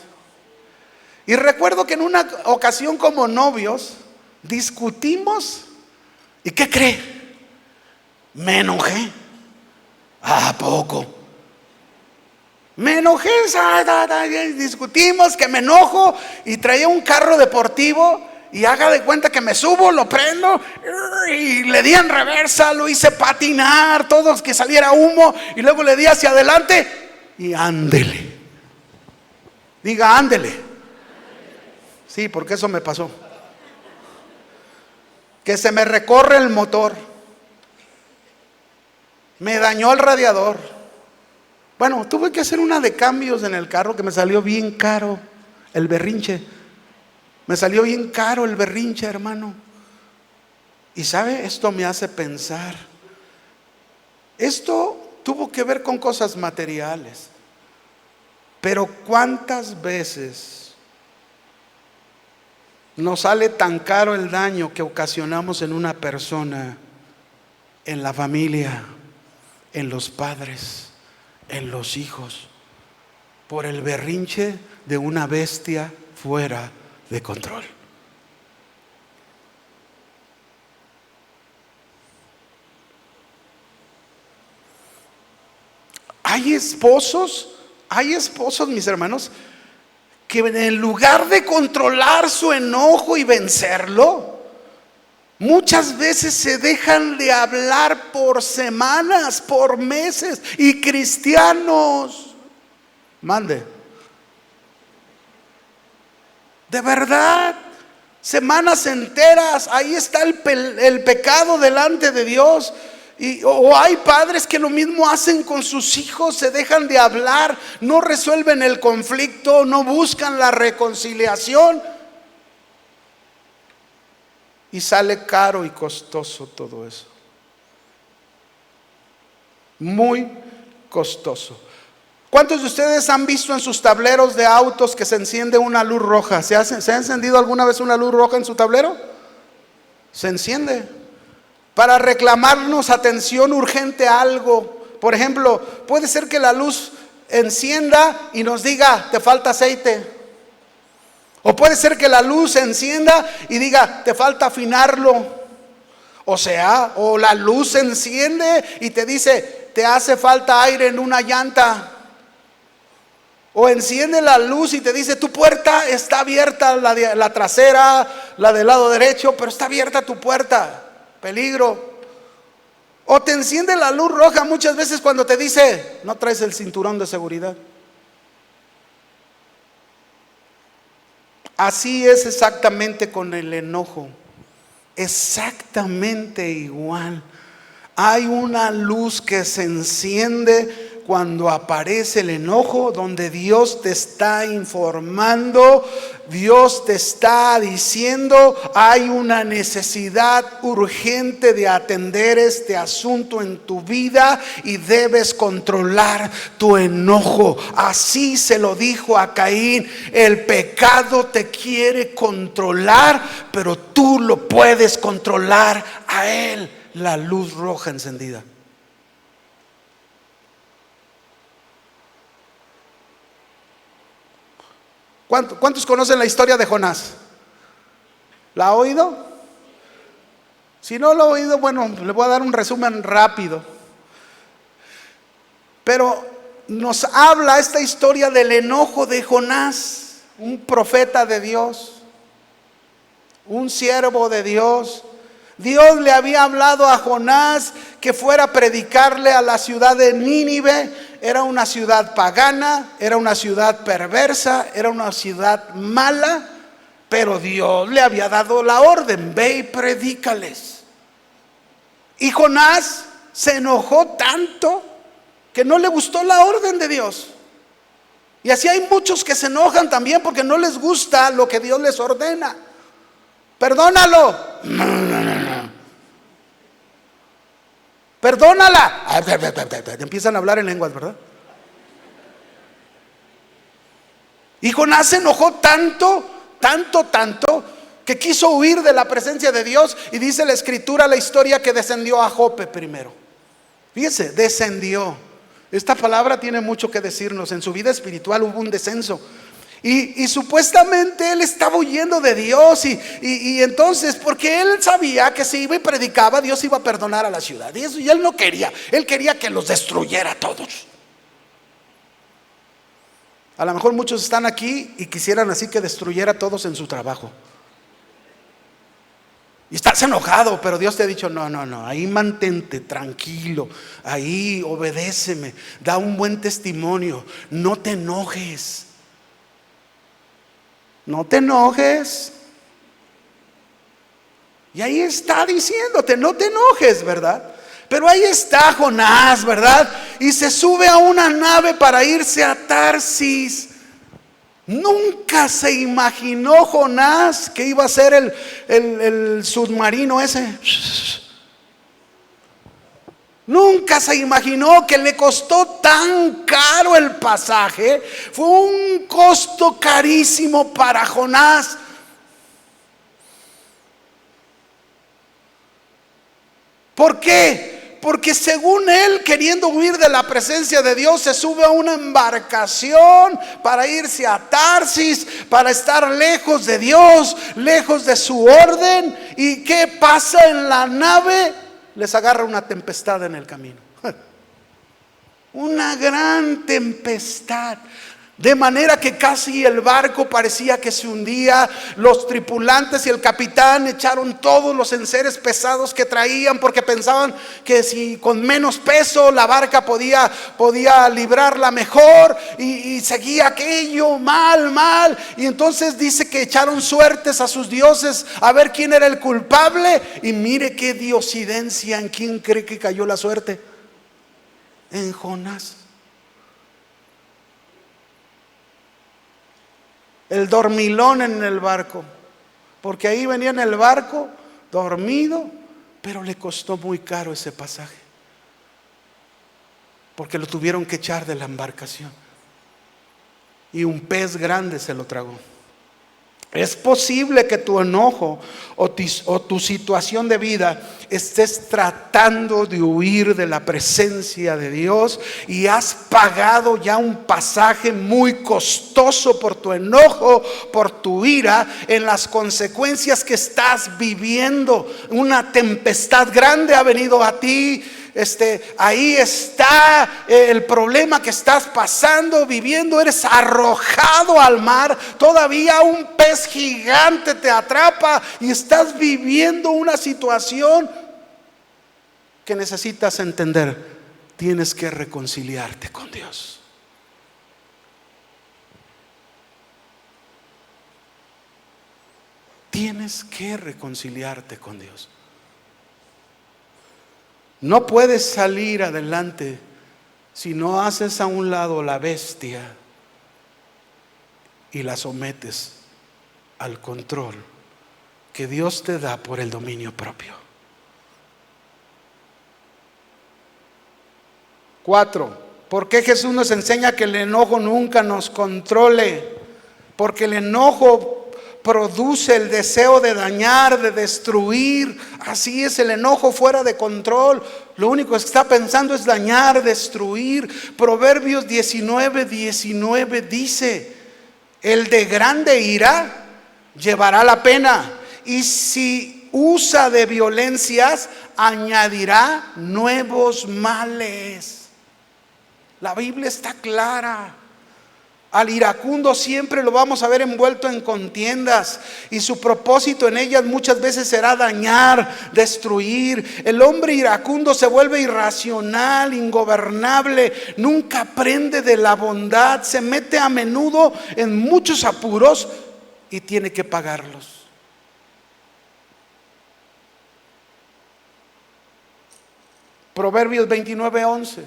Y recuerdo que en una ocasión, como novios, discutimos. ¿Y qué cree? Me enojé. ¿A poco? Me enojé, discutimos, que me enojo, y traía un carro deportivo, y haga de cuenta que me subo, lo prendo y le di en reversa, lo hice patinar, todos que saliera humo, y luego le di hacia adelante y ándele. Diga ándele. Sí, porque eso me pasó. Que se me recorre el motor, me dañó el radiador. Bueno, tuve que hacer una de cambios en el carro que me salió bien caro. El berrinche, me salió bien caro el berrinche, hermano. Y sabe, esto me hace pensar. Esto tuvo que ver con cosas materiales, pero ¿cuántas veces nos sale tan caro el daño que ocasionamos en una persona, en la familia, en los padres, en los hijos, por el berrinche de una bestia fuera de control? Hay esposos, mis hermanos, que en lugar de controlar su enojo y vencerlo, muchas veces se dejan de hablar por semanas, por meses. Y cristianos, mande, de verdad, semanas enteras, ahí está el pecado delante de Dios. O hay padres que lo mismo hacen con sus hijos, se dejan de hablar, no resuelven el conflicto, no buscan la reconciliación, y sale caro y costoso todo eso. Muy costoso. ¿Cuántos de ustedes han visto en sus tableros de autos que se enciende una luz roja? ¿Se ha encendido alguna vez una luz roja en su tablero? Se enciende para reclamarnos atención urgente a algo. Por ejemplo, puede ser que la luz encienda y nos diga: te falta aceite. O puede ser que la luz encienda y diga: te falta afinarlo. O la luz enciende y te dice: te hace falta aire en una llanta. O enciende la luz y te dice: tu puerta está abierta, la trasera, la del lado derecho, pero está abierta tu puerta. Peligro. O te enciende la luz roja muchas veces cuando te dice: no traes el cinturón de seguridad. Así es exactamente con el enojo. Exactamente igual. Hay una luz que se enciende cuando aparece el enojo, donde Dios te está informando, Dios te está diciendo: hay una necesidad urgente de atender este asunto en tu vida y debes controlar tu enojo. Así se lo dijo a Caín: el pecado te quiere controlar, pero tú lo puedes controlar a él. La luz roja encendida. ¿Cuántos conocen la historia de Jonás? ¿La ha oído? Si no lo ha oído, bueno, le voy a dar un resumen rápido. Pero nos habla esta historia del enojo de Jonás, un profeta de Dios, un siervo de Dios. Dios le había hablado a Jonás que fuera a predicarle a la ciudad de Nínive. Era una ciudad pagana, era una ciudad perversa, era una ciudad mala, pero Dios le había dado la orden: ve y predícales. Y Jonás se enojó tanto que no le gustó la orden de Dios. Y así hay muchos que se enojan también porque no les gusta lo que Dios les ordena. Perdónalo. No. Perdónala. Empiezan a hablar en lenguas, ¿verdad? Y Jonás se enojó tanto que quiso huir de la presencia de Dios. Y dice la escritura, la historia, que descendió a Jope primero. Fíjese, descendió. Esta palabra tiene mucho que decirnos. En su vida espiritual hubo un descenso. Y supuestamente él estaba huyendo de Dios. Y entonces, porque él sabía que si iba y predicaba, Dios iba a perdonar a la ciudad. Y él no quería. Él quería que los destruyera a todos. A lo mejor muchos están aquí y quisieran así que destruyera a todos en su trabajo. Y estás enojado, pero Dios te ha dicho: no, ahí mantente tranquilo, ahí obedéceme, da un buen testimonio, no te enojes. No te enojes. Y ahí está diciéndote: no te enojes, ¿verdad? Pero ahí está Jonás, ¿verdad? Y se sube a una nave para irse a Tarsis. Nunca se imaginó Jonás que iba a ser el submarino ese. Nunca se imaginó que le costó tan caro el pasaje. Fue un costo carísimo para Jonás. ¿Por qué? Porque según él, queriendo huir de la presencia de Dios, se sube a una embarcación para irse a Tarsis, para estar lejos de Dios, lejos de su orden. ¿Y qué pasa en la nave? Les agarra una tempestad en el camino. Una gran tempestad. De manera que casi el barco parecía que se hundía. Los tripulantes y el capitán echaron todos los enseres pesados que traían, porque pensaban que si con menos peso la barca podía librarla mejor. Y seguía aquello mal. Y entonces dice que echaron suertes a sus dioses a ver quién era el culpable. Y mire qué diosidencia. ¿En quién cree que cayó la suerte? En Jonás. El dormilón en el barco, porque ahí venía en el barco dormido, pero le costó muy caro ese pasaje, porque lo tuvieron que echar de la embarcación y un pez grande se lo tragó. Es posible que tu enojo o tu situación de vida estés tratando de huir de la presencia de Dios y has pagado ya un pasaje muy costoso por tu enojo, por tu ira, en las consecuencias que estás viviendo. Una tempestad grande ha venido a ti. Ahí está el problema que estás pasando, viviendo. Eres arrojado al mar. Todavía un pez gigante te atrapa y estás viviendo una situación que necesitas entender. Tienes que reconciliarte con Dios. Tienes que reconciliarte con Dios. No puedes salir adelante si no haces a un lado la bestia y la sometes al control que Dios te da por el dominio propio. 4. ¿Por qué Jesús nos enseña que el enojo nunca nos controle? Porque el enojo produce el deseo de dañar, de destruir. Así es el enojo fuera de control. Lo único que está pensando es dañar, destruir. Proverbios 19:19 dice: el de grande ira llevará la pena, y si usa de violencias añadirá nuevos males. La Biblia está clara. Al iracundo siempre lo vamos a ver envuelto en contiendas, y su propósito en ellas muchas veces será dañar, destruir. El hombre iracundo se vuelve irracional, ingobernable, nunca aprende de la bondad, se mete a menudo en muchos apuros y tiene que pagarlos. Proverbios 29:11.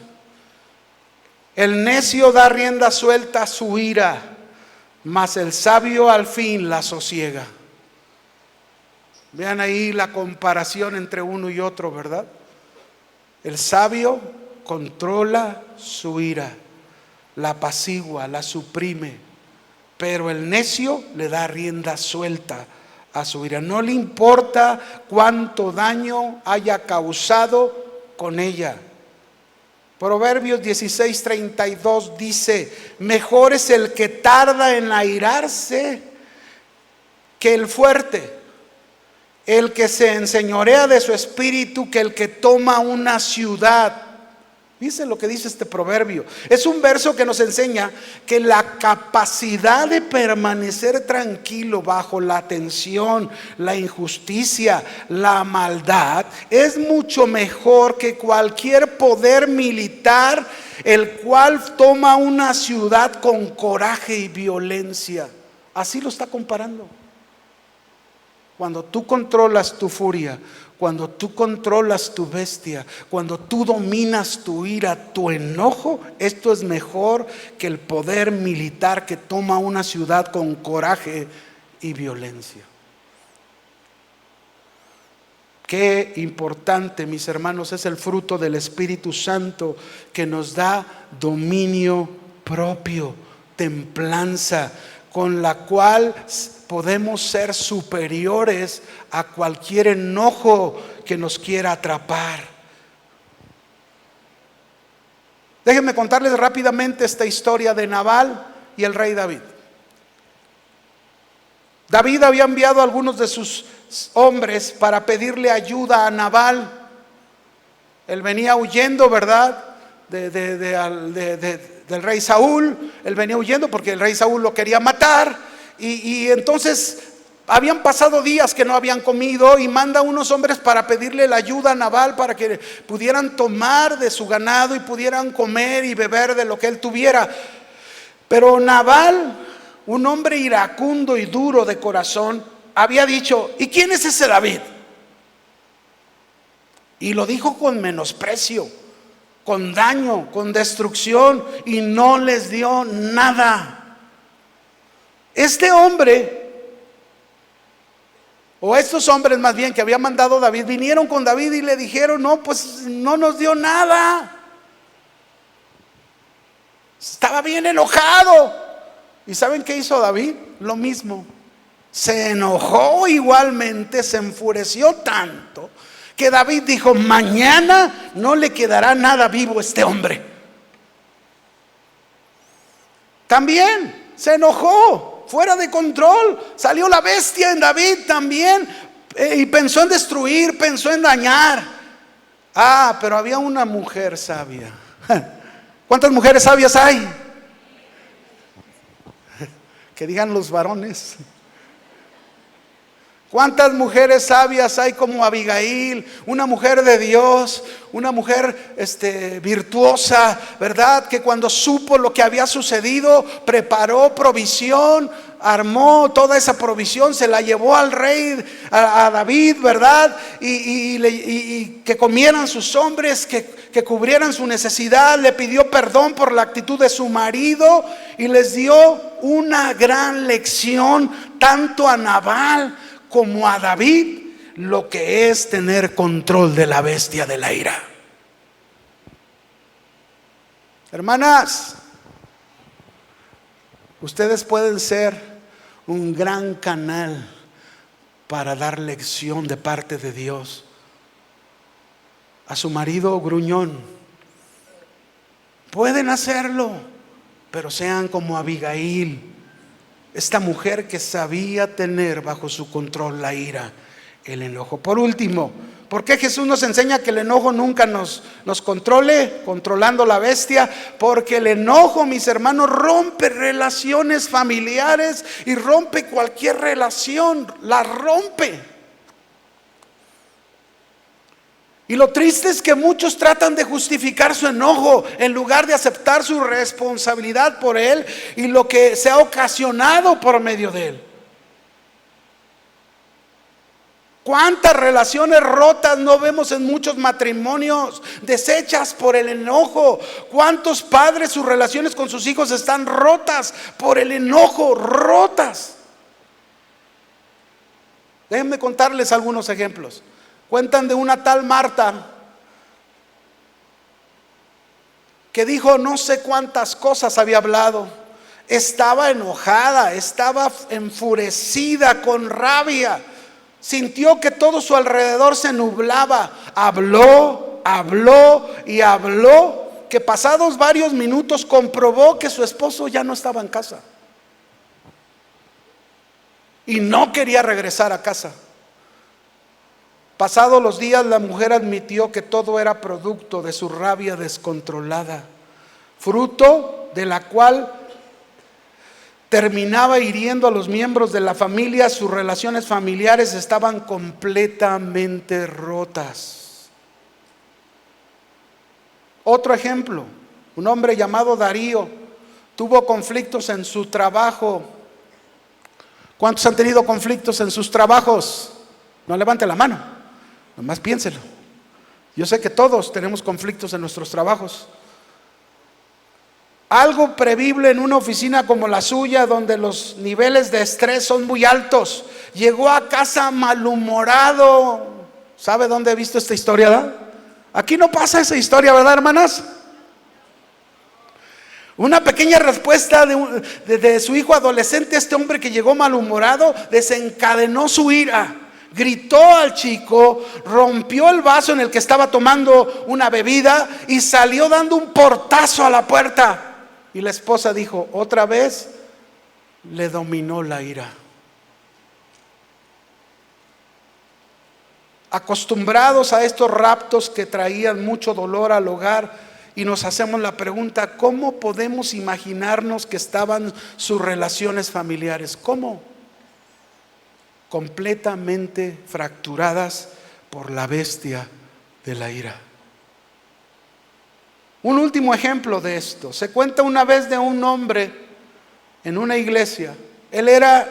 El necio da rienda suelta a su ira, mas el sabio al fin la sosiega. Vean ahí la comparación entre uno y otro, ¿verdad? El sabio controla su ira, la apacigua, la suprime, pero el necio le da rienda suelta a su ira. No le importa cuánto daño haya causado con ella. Proverbios 16:32 dice: mejor es el que tarda en airarse que el fuerte, el que se enseñorea de su espíritu que el que toma una ciudad. Dice lo que dice este proverbio. Es un verso que nos enseña que la capacidad de permanecer tranquilo bajo la tensión, la injusticia, la maldad, es mucho mejor que cualquier poder militar, el cual toma una ciudad con coraje y violencia. Así lo está comparando. Cuando tú controlas tu furia, cuando tú controlas tu bestia, cuando tú dominas tu ira, tu enojo, esto es mejor que el poder militar que toma una ciudad con coraje y violencia. Qué importante, mis hermanos, es el fruto del Espíritu Santo que nos da dominio propio, templanza, con la cual podemos ser superiores a cualquier enojo que nos quiera atrapar. Déjenme contarles rápidamente esta historia de Nabal y el rey David. David había enviado a algunos de sus hombres para pedirle ayuda a Nabal. Él venía huyendo, ¿verdad?, del rey Saúl. Él venía huyendo porque el rey Saúl lo quería matar. Y entonces habían pasado días que no habían comido, y manda unos hombres para pedirle la ayuda a Nabal para que pudieran tomar de su ganado y pudieran comer y beber de lo que él tuviera. Pero Nabal, un hombre iracundo y duro de corazón, había dicho: ¿y quién es ese David? Y lo dijo con menosprecio, con daño, con destrucción, y no les dio nada. Este hombre, o estos hombres más bien que había mandado David, vinieron con David y le dijeron: no, pues no nos dio nada. Estaba bien enojado. ¿Y saben qué hizo David? Lo mismo. Se enojó igualmente, se enfureció tanto que David dijo: mañana no le quedará nada vivo a este hombre. También se enojó. Fuera de control, salió la bestia en David también, y pensó en destruir, pensó en dañar. Pero había una mujer sabia. ¿Cuántas mujeres sabias hay? Que digan los varones. ¿Cuántas mujeres sabias hay como Abigail? Una mujer de Dios, una mujer virtuosa, ¿verdad? Que cuando supo lo que había sucedido, preparó provisión, armó toda esa provisión, se la llevó al rey, a David, ¿verdad? Y que comieran sus hombres, que que cubrieran su necesidad, le pidió perdón por la actitud de su marido y les dio una gran lección tanto a Nabal como a David, lo que es tener control de la bestia de la ira. Hermanas, ustedes pueden ser un gran canal para dar lección de parte de Dios a su marido gruñón. Pueden hacerlo, pero sean como Abigail, esta mujer que sabía tener bajo su control la ira, el enojo. Por último, ¿por qué Jesús nos enseña que el enojo nunca nos controle, controlando la bestia? Porque el enojo, mis hermanos, rompe relaciones familiares y rompe cualquier relación, la rompe. Y lo triste es que muchos tratan de justificar su enojo en lugar de aceptar su responsabilidad por él y lo que se ha ocasionado por medio de él. ¿Cuántas relaciones rotas no vemos en muchos matrimonios deshechas por el enojo? ¿Cuántos padres, sus relaciones con sus hijos están rotas por el enojo? Rotas. Déjenme contarles algunos ejemplos. Cuentan de una tal Marta que dijo no sé cuántas cosas había hablado. Estaba enojada, estaba enfurecida, con rabia. Sintió que todo su alrededor se nublaba. Habló y habló, que pasados varios minutos comprobó que su esposo ya no estaba en casa y no quería regresar a casa. Pasados los días, la mujer admitió que todo era producto de su rabia descontrolada, fruto de la cual terminaba hiriendo a los miembros de la familia. Sus relaciones familiares estaban completamente rotas. Otro ejemplo, un hombre llamado Darío tuvo conflictos en su trabajo. ¿Cuántos han tenido conflictos en sus trabajos? No levante la mano, nomás piénselo. Yo sé que todos tenemos conflictos en nuestros trabajos. Algo previble en una oficina como la suya, donde los niveles de estrés son muy altos. Llegó a casa malhumorado. ¿Sabe dónde he visto esta historia, verdad? Aquí no pasa esa historia, ¿verdad, hermanas? Una pequeña respuesta de su hijo adolescente, este hombre que llegó malhumorado, desencadenó su ira. Gritó al chico, rompió el vaso en el que estaba tomando una bebida y salió dando un portazo a la puerta. Y la esposa dijo, otra vez le dominó la ira. Acostumbrados a estos raptos que traían mucho dolor al hogar, y nos hacemos la pregunta, ¿cómo podemos imaginarnos que estaban sus relaciones familiares? ¿Cómo? Completamente fracturadas por la bestia de la ira. Un último ejemplo de esto. Se cuenta una vez de un hombre en una iglesia. Él era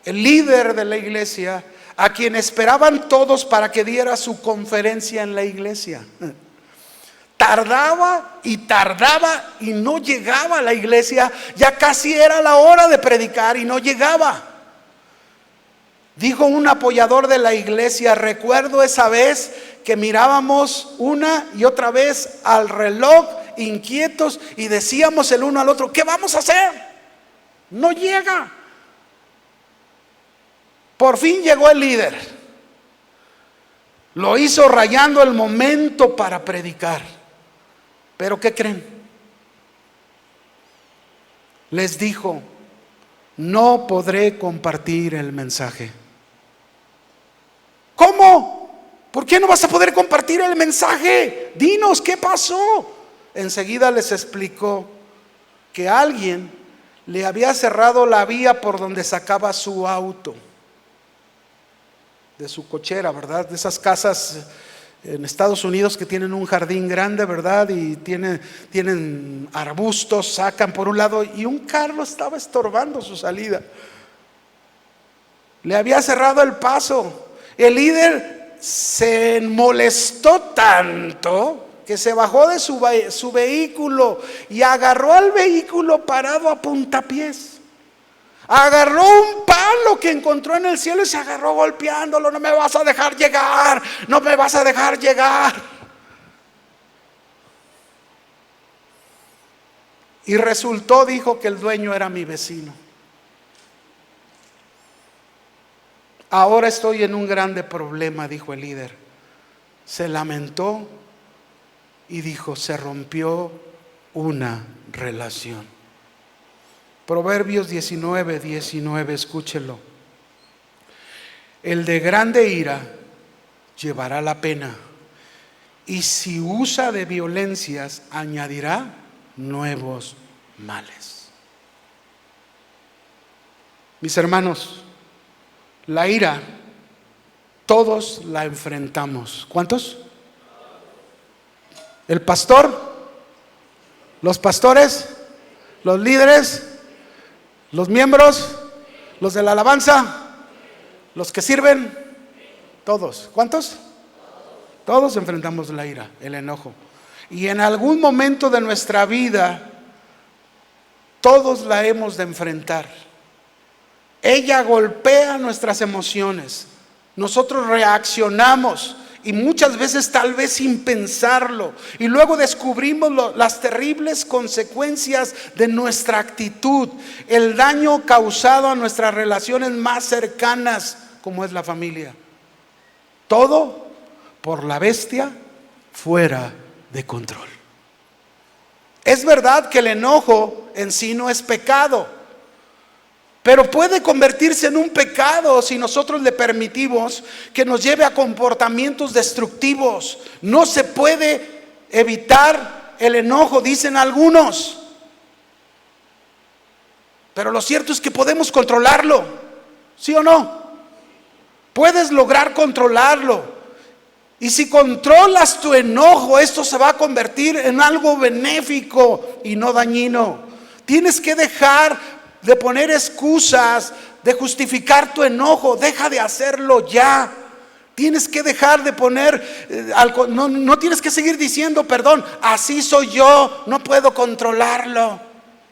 el líder de la iglesia, a quien esperaban todos para que diera su conferencia en la iglesia. Tardaba y no llegaba a la iglesia. Ya casi era la hora de predicar y no llegaba. Dijo un apoyador de la iglesia, recuerdo esa vez que mirábamos una y otra vez al reloj, inquietos, y decíamos el uno al otro, ¿qué vamos a hacer? No llega. Por fin llegó el líder. Lo hizo rayando el momento para predicar. Pero ¿qué creen? Les dijo, no podré compartir el mensaje. ¿Cómo? ¿Por qué no vas a poder compartir el mensaje? Dinos, ¿qué pasó? Enseguida les explicó que alguien le había cerrado la vía por donde sacaba su auto, de su cochera, ¿verdad? De esas casas en Estados Unidos que tienen un jardín grande, ¿verdad? Y tienen arbustos, sacan por un lado, y un carro estaba estorbando su salida. Le había cerrado el paso. El líder se molestó tanto que se bajó de su vehículo y agarró al vehículo parado a puntapiés. Agarró un palo que encontró en el cielo y se agarró golpeándolo. No me vas a dejar llegar, no me vas a dejar llegar. Y resultó, dijo, que el dueño era mi vecino. Ahora estoy en un grande problema, dijo el líder. Se lamentó y dijo, se rompió una relación. Proverbios 19:19, escúchelo. El de grande ira llevará la pena, y si usa de violencias añadirá nuevos males. Mis hermanos, la ira todos la enfrentamos. ¿Cuántos? El pastor, los pastores, los líderes, los miembros, los de la alabanza, los que sirven, todos. ¿Cuántos? Todos enfrentamos la ira, el enojo. Y en algún momento de nuestra vida, todos la hemos de enfrentar. Ella golpea nuestras emociones. Nosotros reaccionamos y muchas veces tal vez sin pensarlo. Y luego descubrimos las terribles consecuencias de nuestra actitud. El daño causado a nuestras relaciones más cercanas, como es la familia. Todo por la bestia fuera de control. Es verdad que el enojo en sí no es pecado, pero puede convertirse en un pecado si nosotros le permitimos que nos lleve a comportamientos destructivos. No se puede evitar el enojo, dicen algunos, pero lo cierto es que podemos controlarlo, ¿sí o no? Puedes lograr controlarlo. Y si controlas tu enojo, esto se va a convertir en algo benéfico y no dañino. Tienes que dejar de poner excusas, de justificar tu enojo. Deja de hacerlo ya. Tienes que dejar de poner, no tienes que seguir diciendo, perdón, así soy yo, no puedo controlarlo.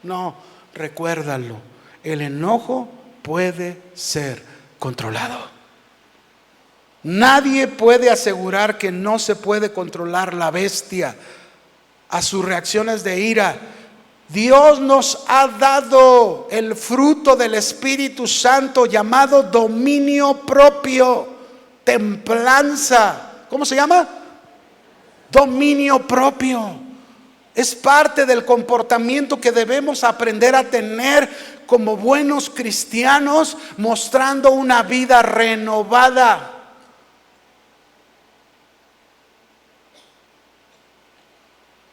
No, recuérdalo, el enojo puede ser controlado. Nadie puede asegurar que no se puede controlar la bestia a sus reacciones de ira. Dios nos ha dado el fruto del Espíritu Santo llamado dominio propio, templanza. ¿Cómo se llama? Dominio propio. Es parte del comportamiento que debemos aprender a tener como buenos cristianos, mostrando una vida renovada.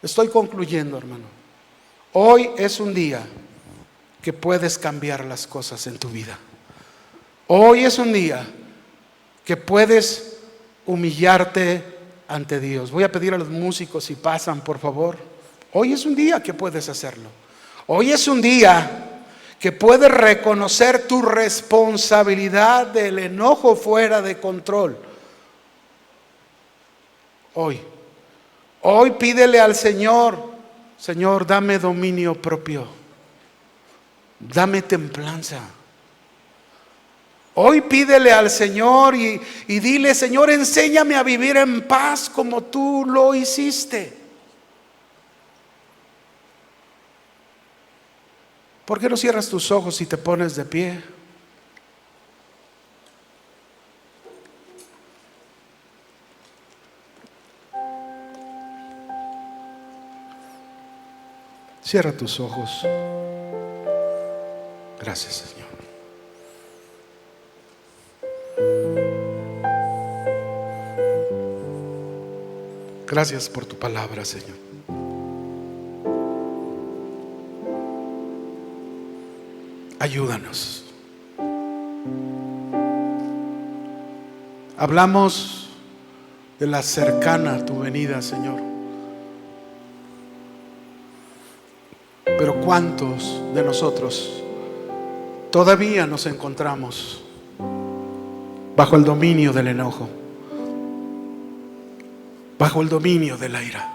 Estoy concluyendo, hermano. Hoy es un día que puedes cambiar las cosas en tu vida. Hoy es un día que puedes humillarte ante Dios. Voy a pedir a los músicos si pasan, por favor. Hoy es un día que puedes hacerlo. Hoy es un día que puedes reconocer tu responsabilidad del enojo fuera de control. Hoy pídele al Señor, Señor, dame dominio propio, dame templanza. Hoy pídele al Señor y dile, Señor, enséñame a vivir en paz como tú lo hiciste. ¿Por qué no cierras tus ojos y te pones de pie? Cierra tus ojos. Gracias, Señor. Gracias por tu palabra, Señor. Ayúdanos. Hablamos de la cercana tu venida, Señor. Pero ¿cuántos de nosotros todavía nos encontramos bajo el dominio del enojo, bajo el dominio de la ira?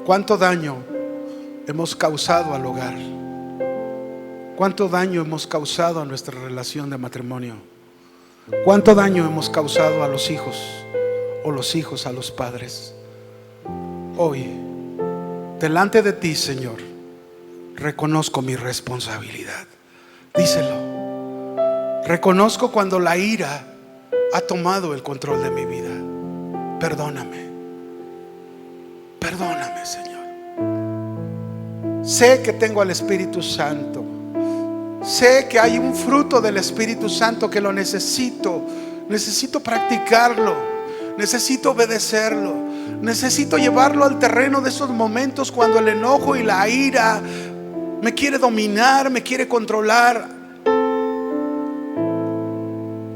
¿Cuánto daño hemos causado al hogar? ¿Cuánto daño hemos causado a nuestra relación de matrimonio? ¿Cuánto daño hemos causado a los hijos o los hijos a los padres? Hoy, delante de ti, Señor, reconozco mi responsabilidad. Díselo. Reconozco cuando la ira ha tomado el control de mi vida. Perdóname. Perdóname, Señor. Sé que tengo al Espíritu Santo. Sé que hay un fruto del Espíritu Santo que lo necesito. Necesito practicarlo. Necesito obedecerlo. Necesito llevarlo al terreno de esos momentos cuando el enojo y la ira me quiere dominar, me quiere controlar.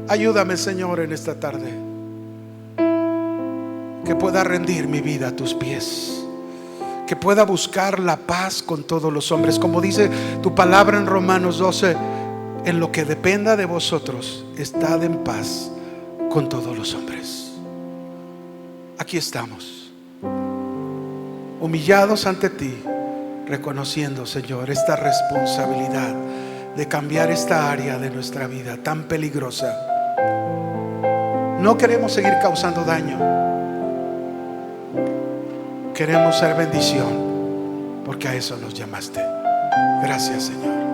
Ayúdame, Señor, en esta tarde, que pueda rendir mi vida a tus pies, que pueda buscar la paz con todos los hombres, como dice tu palabra en Romanos 12: en lo que dependa de vosotros, estad en paz con todos los hombres. Aquí estamos, humillados ante ti, reconociendo, Señor, esta responsabilidad de cambiar esta área de nuestra vida tan peligrosa. No queremos seguir causando daño. Queremos ser bendición, porque a eso nos llamaste. Gracias, Señor.